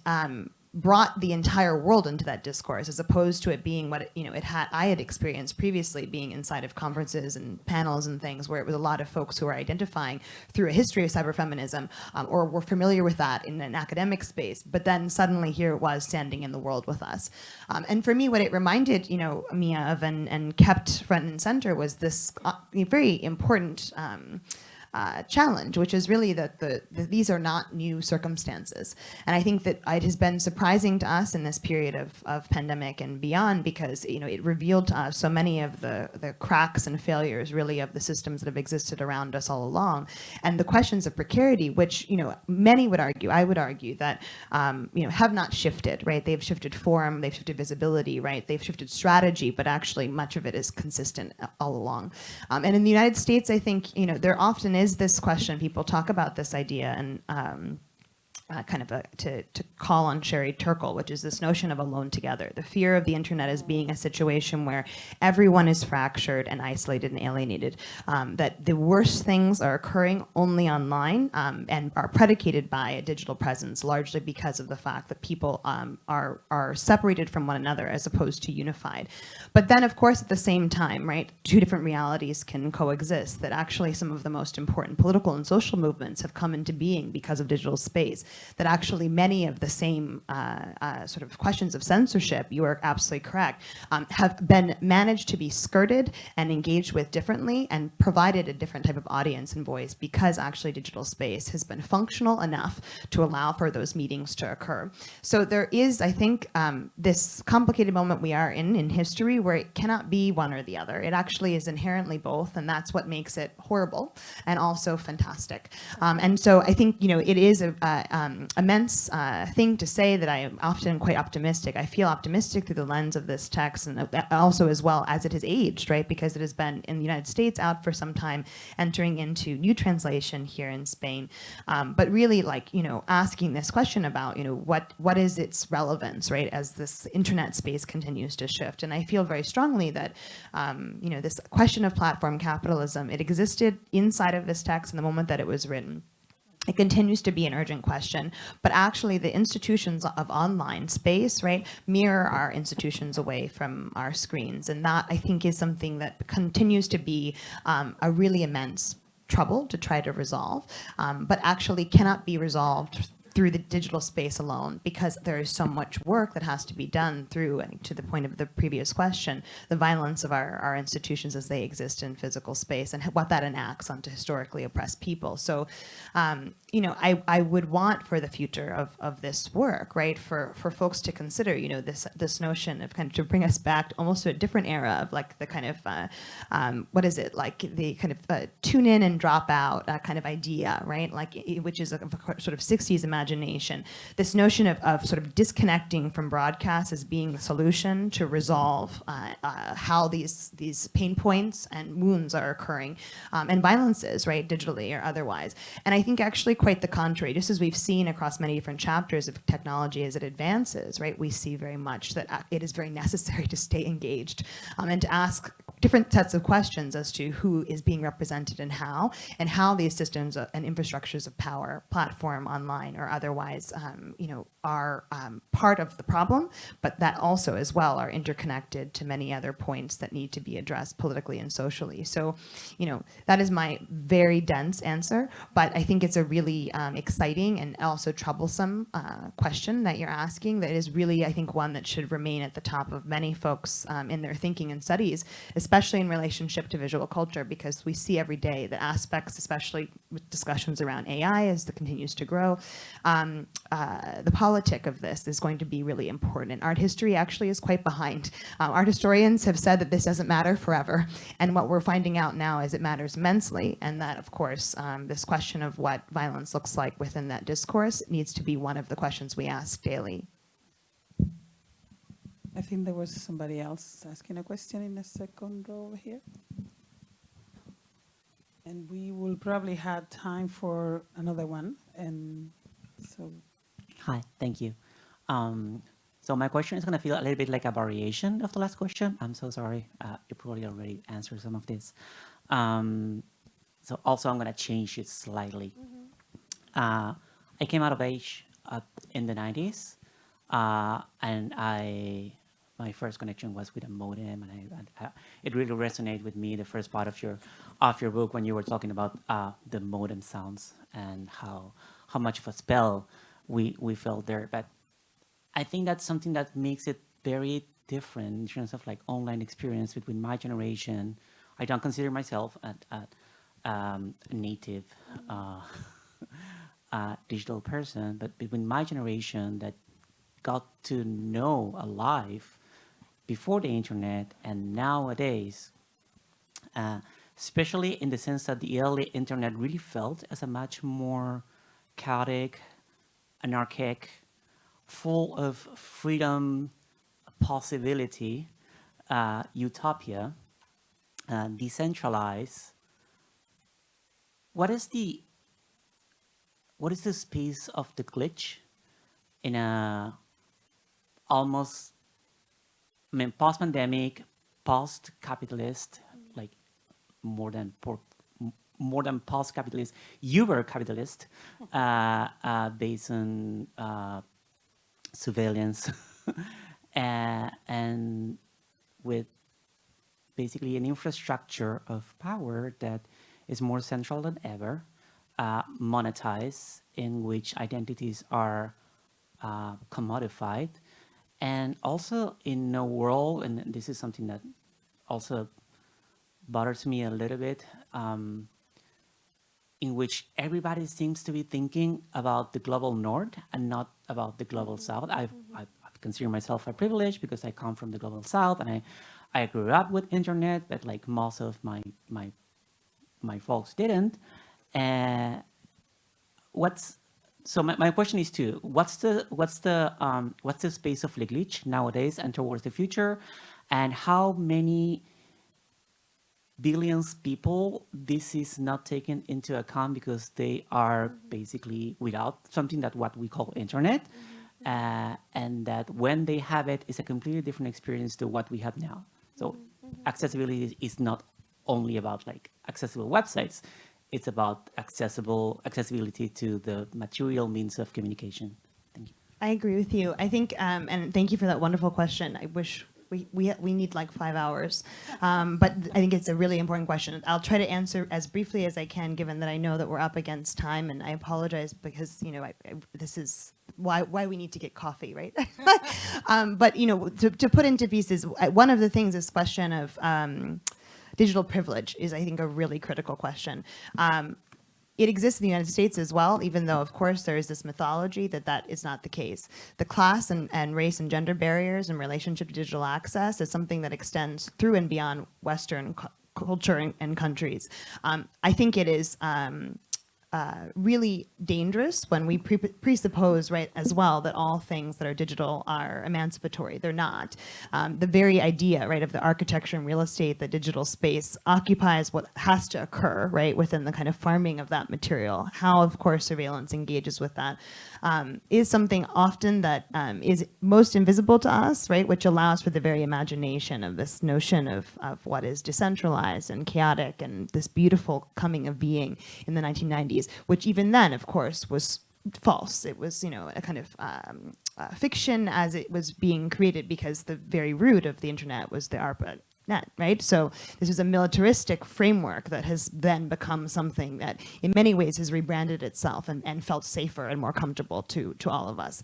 brought the entire world into that discourse, as opposed to it being what I had experienced previously, being inside of conferences and panels and things where it was a lot of folks who are identifying through a history of cyberfeminism or were familiar with that in an academic space, but then suddenly here it was standing in the world with us. And for me, what it reminded me of and kept front and center was this very important challenge, which is really that these are not new circumstances. And I think that it has been surprising to us in this period of pandemic and beyond, because it revealed to us so many of the cracks and failures really of the systems that have existed around us all along. And the questions of precarity, which many would argue, I would argue that have not shifted, right? They've shifted form, they've shifted visibility, right? They've shifted strategy, but actually much of it is consistent all along. And in the United States, I think there often is this question, people talk about this idea, and to call on Sherry Turkle, which is this notion of alone together. The fear of the internet as being a situation where everyone is fractured and isolated and alienated, that the worst things are occurring only online and are predicated by a digital presence, largely because of the fact that people are separated from one another as opposed to unified. But then, of course, at the same time, right, two different realities can coexist, that actually some of the most important political and social movements have come into being because of digital space, that actually many of the same sort of questions of censorship, you are absolutely correct, have been managed to be skirted and engaged with differently and provided a different type of audience and voice, because actually digital space has been functional enough to allow for those meetings to occur. So there is, I think, this complicated moment we are in history where it cannot be one or the other. It actually is inherently both, and that's what makes it horrible and also fantastic. And so I think, it is a immense thing to say that I am often quite optimistic. I feel optimistic through the lens of this text, and also as well as it has aged, right? Because it has been in the United States out for some time, entering into new translation here in Spain. But really, asking this question about, what is its relevance, right, as this internet space continues to shift. And I feel very strongly that, this question of platform capitalism, it existed inside of this text in the moment that it was written. It continues to be an urgent question, but actually the institutions of online space, right, mirror our institutions away from our screens. And that, I think, is something that continues to be a really immense trouble to try to resolve, but actually cannot be resolved through the digital space alone, because there is so much work that has to be done through, to the point of the previous question, the violence of our institutions as they exist in physical space and what that enacts onto historically oppressed people. So, I would want for the future of this work, right, for folks to consider, this notion of kind of to bring us back almost to a different era of like the kind of, what is it, like the kind of tune in and drop out kind of idea, right, which is a sort of 60s imagination. This notion of sort of disconnecting from broadcast as being the solution to resolve how these pain points and wounds are occurring, and violences, right, digitally or otherwise. And I think actually quite the contrary, just as we've seen across many different chapters of technology as it advances, right, we see very much that it is very necessary to stay engaged and to ask different sets of questions as to who is being represented and how these systems and infrastructures of power, platform, online, or otherwise, are part of the problem, but that also as well are interconnected to many other points that need to be addressed politically and socially. So, that is my very dense answer, but I think it's a really exciting and also troublesome question that you're asking that is really, I think, one that should remain at the top of many folks in their thinking and studies, especially especially in relationship to visual culture, because we see every day the aspects, especially with discussions around AI as it continues to grow, the politic of this is going to be really important. Art history actually is quite behind. Art historians have said that this doesn't matter forever, and what we're finding out now is it matters immensely, and that, of course, this question of what violence looks like within that discourse needs to be one of the questions we ask daily. I think there was somebody else asking a question in the second row over here. And we will probably have time for another one. And so. Hi, thank you. So my question is going to feel a little bit like a variation of the last question. I'm so sorry. You probably already answered some of this. So also I'm going to change it slightly. I came out of age in the 90s, and my first connection was with a modem, and it really resonated with me, the first part of your book, when you were talking about the modem sounds and how much of a spell we felt there. But I think that's something that makes it very different in terms of like online experience between my generation. I don't consider myself a native digital person, but between my generation that got to know a life before the internet and nowadays, especially in the sense that the early internet really felt as a much more chaotic, anarchic, full of freedom, possibility, utopia, decentralized. What is the space of the glitch in a almost, I mean, post-pandemic, post-capitalist, like more than post-capitalist, uber-capitalist, based on surveillance, and with basically an infrastructure of power that is more central than ever, monetized, in which identities are commodified, and also in a world, and this is something that also bothers me a little bit, in which everybody seems to be thinking about the global north and not about the global south. I consider myself a privilege because I come from the global south, and I grew up with internet, but like most of my folks didn't. So my question is what's the space of the glitch nowadays and towards the future, and how many billions people this is not taken into account because they are basically without something that what we call internet, and that when they have it, it's a completely different experience to what we have now. So accessibility is not only about like accessible websites. It's about accessibility to the material means of communication. Thank you. I agree with you. I think, and thank you for that wonderful question. I wish we need like 5 hours, but I think it's a really important question. I'll try to answer as briefly as I can, given that I know that we're up against time, and I apologize because, you know, this is why we need to get coffee, right? But, you know, to put into pieces, one of the things, this question of digital privilege is, I think, a really critical question. It exists in the United States as well, even though, of course, there is this mythology that is not the case. The class and race and gender barriers in relationship to digital access is something that extends through and beyond Western culture and countries. I think it is really dangerous when we presuppose, right, as well, that all things that are digital are emancipatory. They're not. The very idea, right, of the architecture and real estate, the digital space occupies what has to occur, right, within the kind of farming of that material. How, of course, surveillance engages with that is something often that is most invisible to us, right, which allows for the very imagination of this notion of what is decentralized and chaotic and this beautiful coming of being in the 1990s. Which even then, of course, was false. It was, you know, a kind of fiction as it was being created, because the very root of the internet was the ARPANET, right? So this is a militaristic framework that has then become something that in many ways has rebranded itself and felt safer and more comfortable to all of us.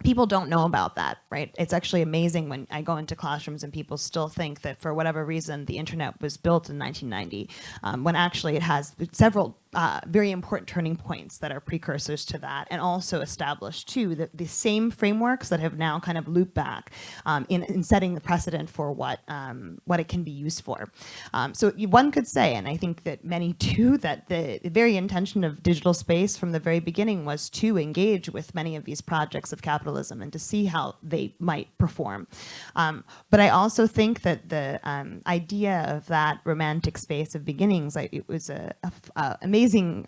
people don't know about that, right? It's actually amazing when I go into classrooms and people still think that for whatever reason the internet was built in 1990, when actually it has several very important turning points that are precursors to that, and also established too the same frameworks that have now kind of looped back in setting the precedent for what it can be used for. So one could say, and I think that many do, that the very intention of digital space from the very beginning was to engage with many of these projects of capitalism and to see how they might perform. But I also think that the idea of that romantic space of beginnings, it was a amazing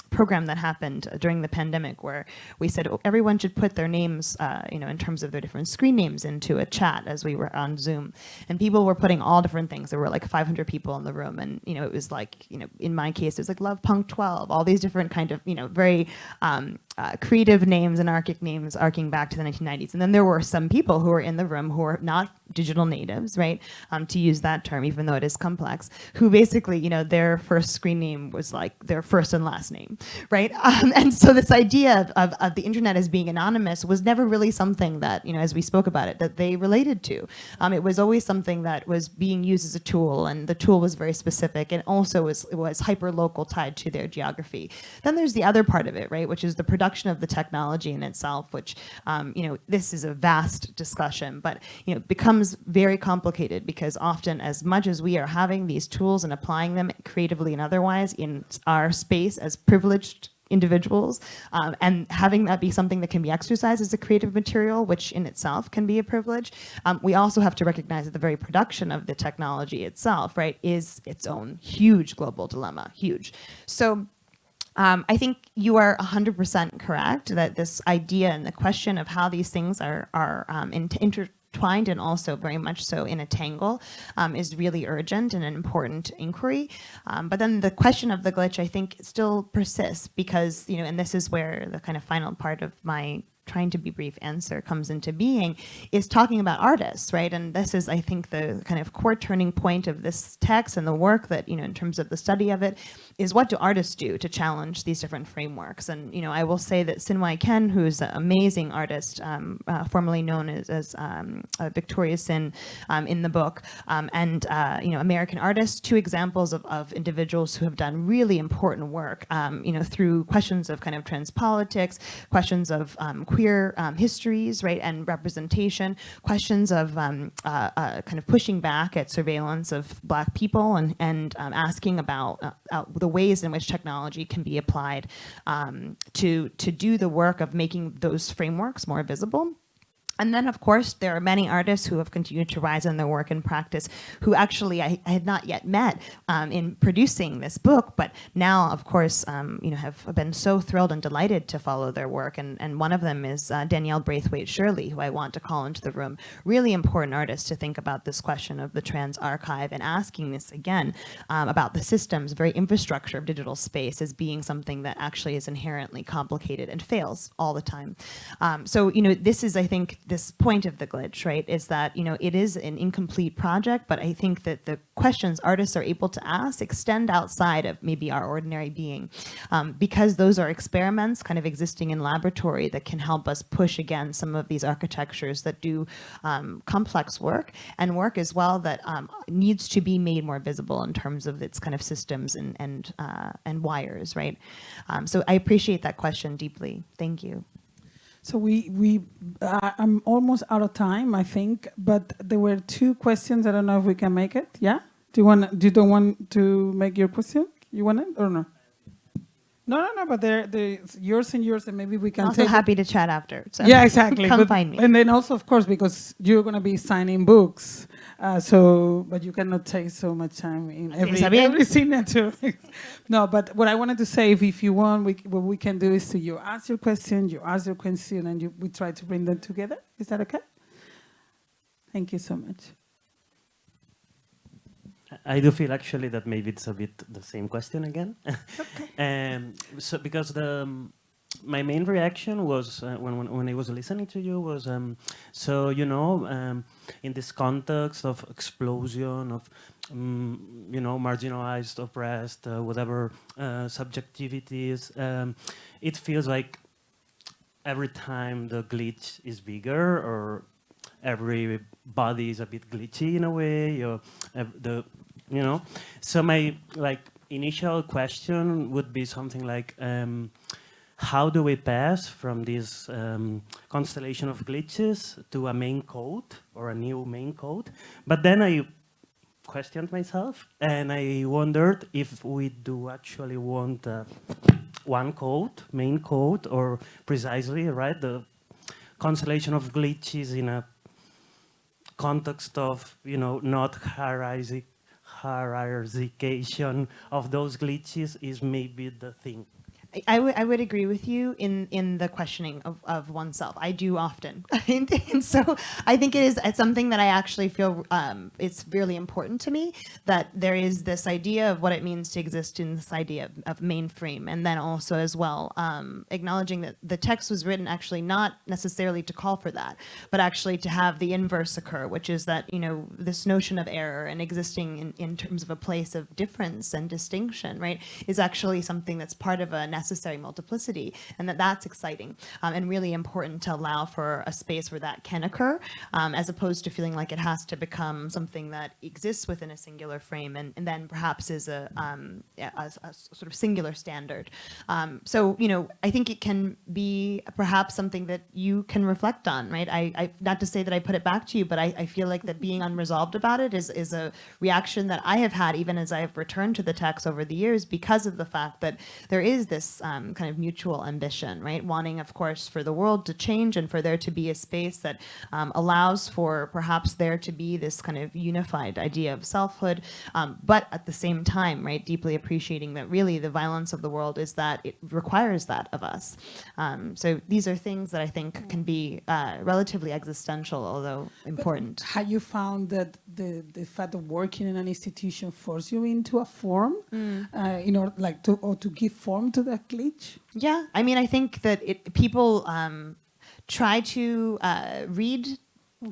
program that happened during the pandemic, where we said everyone should put their names, in terms of their different screen names, into a chat as we were on Zoom, and people were putting all different things. There were like 500 people in the room, and it was like, in my case, it was like Love Punk 12, all these different kind of very creative names, anarchic names, arcing back to the 1990s. And then there were some people who were in the room who were not digital natives, right? To use that term, even though it is complex, who basically, their first screen name was like their first and last name, right? And so this idea of the internet as being anonymous was never really something that, as we spoke about it, that they related to. It was always something that was being used as a tool, and the tool was very specific, and also was hyper-local, tied to their geography. Then there's the other part of it, right, which is the production of the technology in itself, which, this is a vast discussion, but, becomes very complicated, because often, as much as we are having these tools and applying them creatively and otherwise in our space as privileged individuals, and having that be something that can be exercised as a creative material, which in itself can be a privilege, we also have to recognize that the very production of the technology itself, right, is its own huge global dilemma, huge. So I think you are 100% correct that this idea and the question of how these things are intertwined, and also very much so in a tangle, is really urgent and an important inquiry. But then the question of the glitch, I think, still persists, because, and this is where the kind of final part of my trying to be brief answer comes into being, is talking about artists, right? And this is, I think, the kind of core turning point of this text and the work that, in terms of the study of it, is what do artists do to challenge these different frameworks? And, I will say that Sinwai Ken, who's an amazing artist, formerly known as Victoria Sin in the book, and, American artists, two examples of individuals who have done really important work, through questions of kind of trans politics, questions of queer histories, right, and representation, questions of kind of pushing back at surveillance of Black people, and asking about the ways in which technology can be applied to do the work of making those frameworks more visible. And then, of course, there are many artists who have continued to rise in their work and practice, who actually I had not yet met in producing this book, but now, of course, have been so thrilled and delighted to follow their work. And one of them is Danielle Braithwaite Shirley, who I want to call into the room. Really important artist to think about this question of the trans archive, and asking this again about the systems, very infrastructure of digital space, as being something that actually is inherently complicated and fails all the time. So, this is, I think, this point of the glitch, right, is that, it is an incomplete project, but I think that the questions artists are able to ask extend outside of maybe our ordinary being, because those are experiments kind of existing in laboratory that can help us push against some of these architectures that do complex work, and work as well that needs to be made more visible in terms of its kind of systems and wires, right? So I appreciate that question deeply. Thank you. So I'm almost out of time, I think, but there were two questions. I don't know if we can make it. Yeah? You don't want to make your question? You want it or no? No, but they're yours and yours, and maybe we can I'm also happy to chat after. So yeah, exactly. Come find me. And then also, of course, because you're going to be signing books, but you cannot take so much time in every signature. No, but what I wanted to say, if you want, what we can do is you ask your question, and we try to bring them together. Is that okay? Thank you so much. I do feel actually that maybe it's a bit the same question again. Okay. So because my main reaction was when I was listening to you was in this context of explosion of marginalized, oppressed, whatever subjectivities, it feels like every time the glitch is bigger, or every body is a bit glitchy in a way, or So my initial question would be something like, how do we pass from this constellation of glitches to a main code, or a new main code? But then I questioned myself, and I wondered if we do actually want one code, main code, or precisely, right, the constellation of glitches in a context of, not hierarchication of those glitches is maybe the thing. I would agree with you in the questioning of oneself. I do often. And so I think it's something that I actually feel it's really important to me, that there is this idea of what it means to exist in this idea of mainframe, and then also as well acknowledging that the text was written actually not necessarily to call for that, but actually to have the inverse occur, which is that, this notion of error and existing in terms of a place of difference and distinction, right, is actually something that's part of a necessary multiplicity, and that's exciting and really important to allow for a space where that can occur, as opposed to feeling like it has to become something that exists within a singular frame and then perhaps is a sort of singular standard. So, I think it can be perhaps something that you can reflect on, right? I not to say that I put it back to you, but I feel like that being unresolved about it is a reaction that I have had even as I've returned to the text over the years, because of the fact that there is this kind of mutual ambition, right? Wanting, of course, for the world to change and for there to be a space that allows for perhaps there to be this kind of unified idea of selfhood, but at the same time, right, deeply appreciating that really the violence of the world is that it requires that of us. So these are things that I think can be relatively existential, although important. But have you found that the fact of working in an institution force you into a form, in order to give form to that glitch? Yeah, I mean, I think that people try to read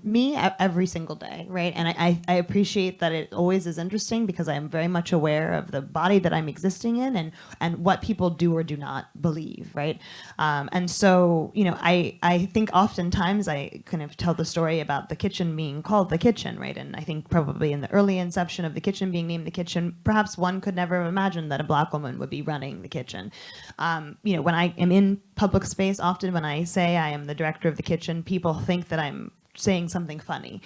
me every single day, right? And I appreciate that it always is interesting, because I am very much aware of the body that I'm existing in and what people do or do not believe, right? And so, I think oftentimes I kind of tell the story about the kitchen being called the kitchen, right? And I think probably in the early inception of the kitchen being named the kitchen, perhaps one could never have imagined that a Black woman would be running the kitchen. When I am in public space, often when I say I am the director of the kitchen, people think that I'm saying something funny,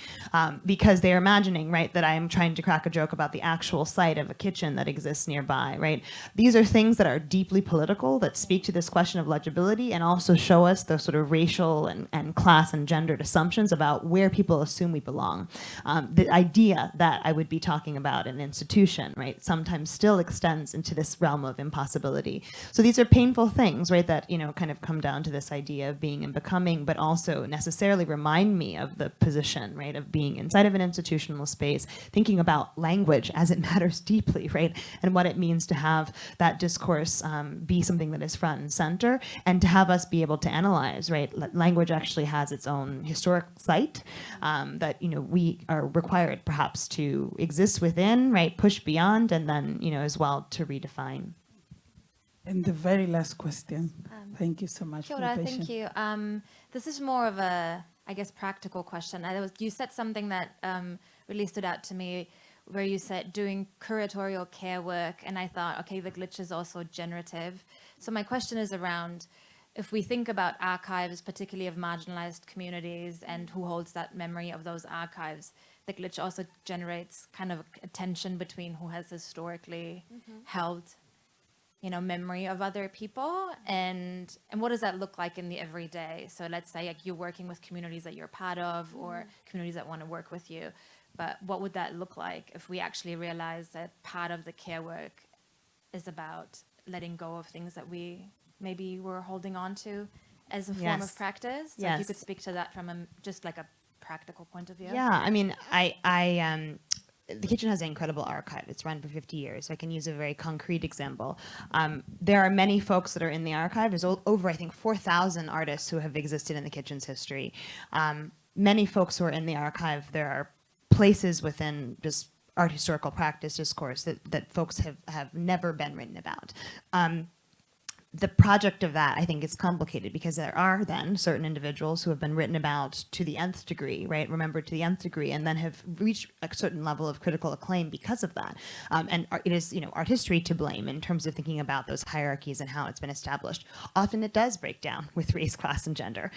because they're imagining, right, that I am trying to crack a joke about the actual site of a kitchen that exists nearby, right? These are things that are deeply political, that speak to this question of legibility, and also show us the sort of racial and class and gendered assumptions about where people assume we belong. The idea that I would be talking about an institution, right, sometimes still extends into this realm of impossibility. So these are painful things, right, that, kind of come down to this idea of being and becoming, but also necessarily remind me of the position, right, of being inside of an institutional space, thinking about language as it matters deeply, right, and what it means to have that discourse be something that is front and center, and to have us be able to analyze, right. Language actually has its own historic site that, we are required perhaps to exist within, right, push beyond, and then, as well to redefine. And the very last question. Thank you so much for your patience. Thank you. This is more of a, I guess, practical question. You said something that really stood out to me, where you said doing curatorial care work, and I thought, okay, the glitch is also generative. So my question is around, if we think about archives, particularly of marginalized communities, and who holds that memory of those archives, the glitch also generates kind of a tension between who has historically held, memory of other people, and what does that look like in the everyday? So let's say you're working with communities that you're part of, or communities that want to work with you, but what would that look like if we actually realize that part of the care work is about letting go of things that we maybe were holding on to as a form of practice? So if you could speak to that from just like a practical point of view. Yeah, I mean, the kitchen has an incredible archive. It's run for 50 years. So I can use a very concrete example. There are many folks that are in the archive. There's over, I think, 4,000 artists who have existed in the kitchen's history. Many folks who are in the archive, there are places within just art historical practice discourse that folks have never been written about. the project of that, I think, is complicated because there are then certain individuals who have been written about to the nth degree, right? Remembered to the nth degree, and then have reached a certain level of critical acclaim because of that. And it is, art history to blame in terms of thinking about those hierarchies and how it's been established. Often it does break down with race, class, and gender.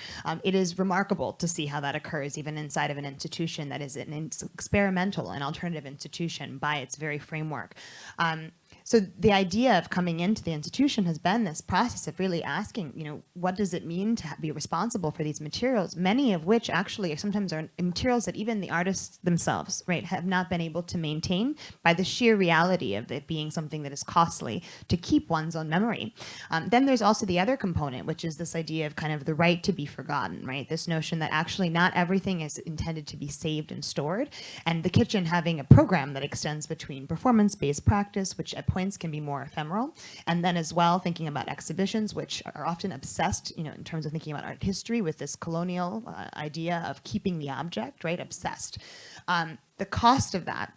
It is remarkable to see how that occurs even inside of an institution that is an experimental and alternative institution by its very framework. So the idea of coming into the institution has been this process of really asking, what does it mean to be responsible for these materials, many of which actually sometimes are materials that even the artists themselves, right, have not been able to maintain by the sheer reality of it being something that is costly to keep one's own memory. Then there's also the other component, which is this idea of kind of the right to be forgotten, right? This notion that actually not everything is intended to be saved and stored, and the kitchen having a program that extends between performance-based practice, which at points can be more ephemeral, and then as well thinking about exhibitions, which are often obsessed, in terms of thinking about art history with this colonial idea of keeping the object, right, obsessed. The cost of that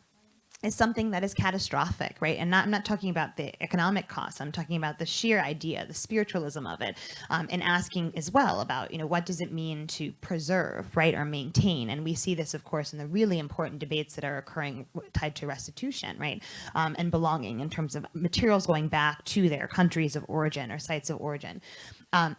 is something that is catastrophic, right? And I'm not talking about the economic costs. I'm talking about the sheer idea, the spiritualism of it, and asking as well about, what does it mean to preserve, right, or maintain? And we see this, of course, in the really important debates that are occurring tied to restitution, right, and belonging in terms of materials going back to their countries of origin or sites of origin.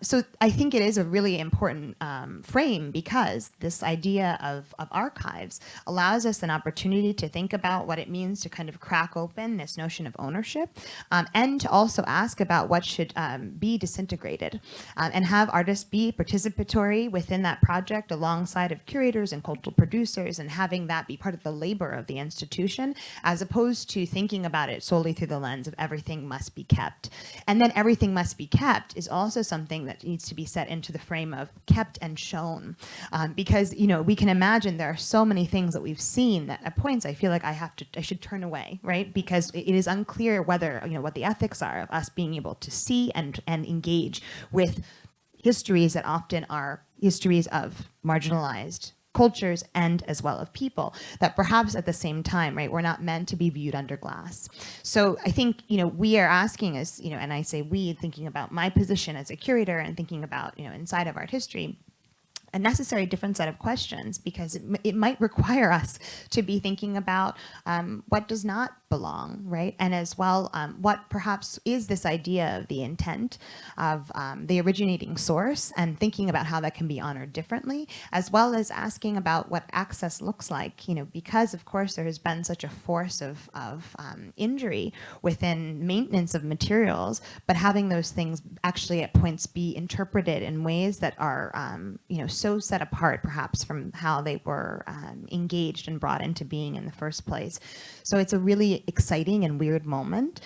So I think it is a really important frame because this idea of archives allows us an opportunity to think about what it means to kind of crack open this notion of ownership and to also ask about what should be disintegrated and have artists be participatory within that project alongside of curators and cultural producers and having that be part of the labor of the institution as opposed to thinking about it solely through the lens of everything must be kept. And then everything must be kept is also something that needs to be set into the frame of kept and shown. Because, we can imagine there are so many things that we've seen that at points I feel like I should turn away, right? Because it is unclear whether, what the ethics are of us being able to see and engage with histories that often are histories of marginalized cultures and as well of people that perhaps at the same time, right, we're not meant to be viewed under glass. So I think, we are asking as, and I say we, thinking about my position as a curator and thinking about, inside of art history, a necessary different set of questions because it might require us to be thinking about what does not belong, right? And as well, what perhaps is this idea of the intent of the originating source and thinking about how that can be honored differently, as well as asking about what access looks like, because of course there has been such a force of injury within maintenance of materials, but having those things actually at points be interpreted in ways that are, so set apart perhaps from how they were engaged and brought into being in the first place. So it's a really exciting and weird moment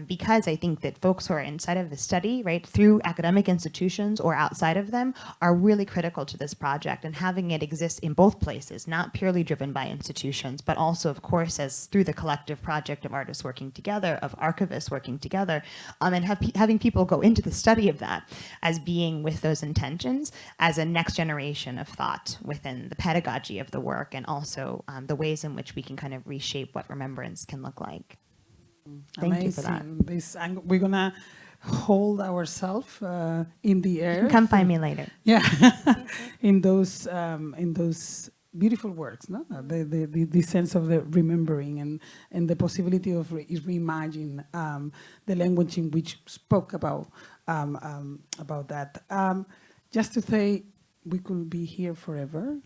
because I think that folks who are inside of the study, right, through academic institutions or outside of them, are really critical to this project and having it exist in both places, not purely driven by institutions, but also, of course, as through the collective project of artists working together, of archivists working together, and having people go into the study of that as being with those intentions as a next generation of thought within the pedagogy of the work and also the ways in which we can kind of reshape what remembrance can look like. Thank you for that. We're going to hold ourselves in the air. You can come find me later. Yeah, in those beautiful works, no? The sense of the remembering and the possibility of reimagining the language in which spoke about that. Just to say, we could be here forever.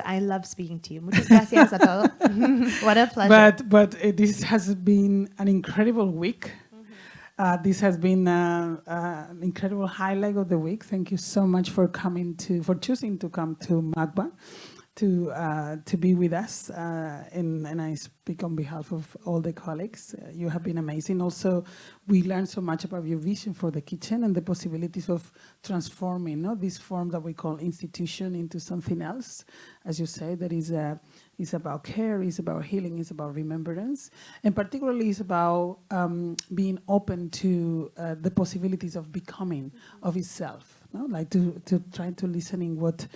I love speaking to you. Muchas gracias a todos. What a pleasure. But this has been an incredible week. This has been an incredible highlight of the week. Thank you so much for choosing to come to MACBA to be with us. And I speak on behalf of all the colleagues. You have been amazing. Also, we learned so much about your vision for the kitchen and the possibilities of transforming this form that we call institution into something else. As you say, that is about care, is about healing, is about remembrance, and particularly is about being open to the possibilities of becoming of itself. No? Like to try to listen in what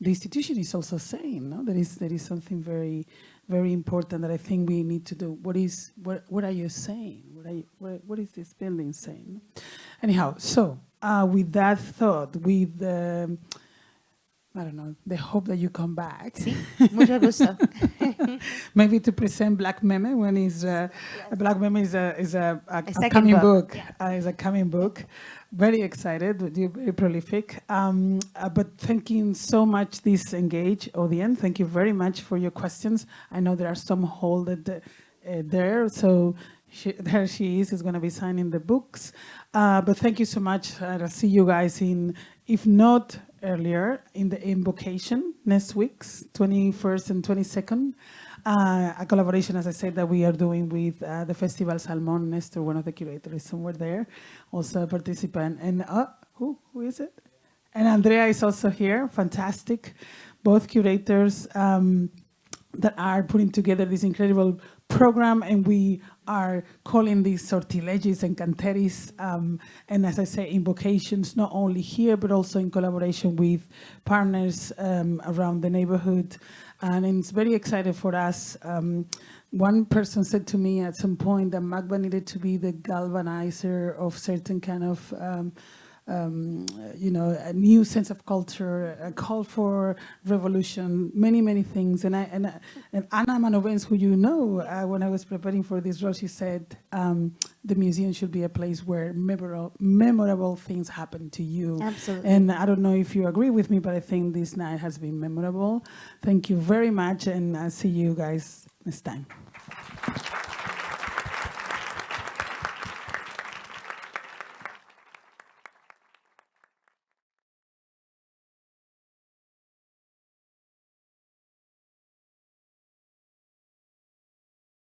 the institution is also saying. No? There is something very, very important that I think we need to do. What are you saying? what is this building saying? Anyhow, so with that thought, with I don't know, the hope that you come back. Sí, mucho gusto. Maybe to present Black Meme when is Black Meme is a second coming book. book. Is a coming book. Very excited. You're very prolific. But thank you so much, this engaged audience. Thank you very much for your questions. I know there are some holded there, so there she is going to be signing the books. But thank you so much. I'll see you guys in, if not earlier, in the invocation next week's 21st and 22nd. A collaboration, as I said, that we are doing with the Festival Salmon. Nestor, one of the curators, is somewhere there, also a participant. And who is it? And Andrea is also here. Fantastic. Both curators that are putting together this incredible program, and we are calling these sortileges and canteris, and as I say, invocations, not only here, but also in collaboration with partners around the neighborhood. And it's very exciting for us. One person said to me at some point that MACBA needed to be the galvanizer of certain kind of a new sense of culture, a call for revolution, many things. And Anna Manovens, who you know, when I was preparing for this role, she said the museum should be a place where memorable things happen to you. Absolutely. And I don't know if you agree with me, but I think this night has been memorable. Thank you very much, and I'll see you guys next time.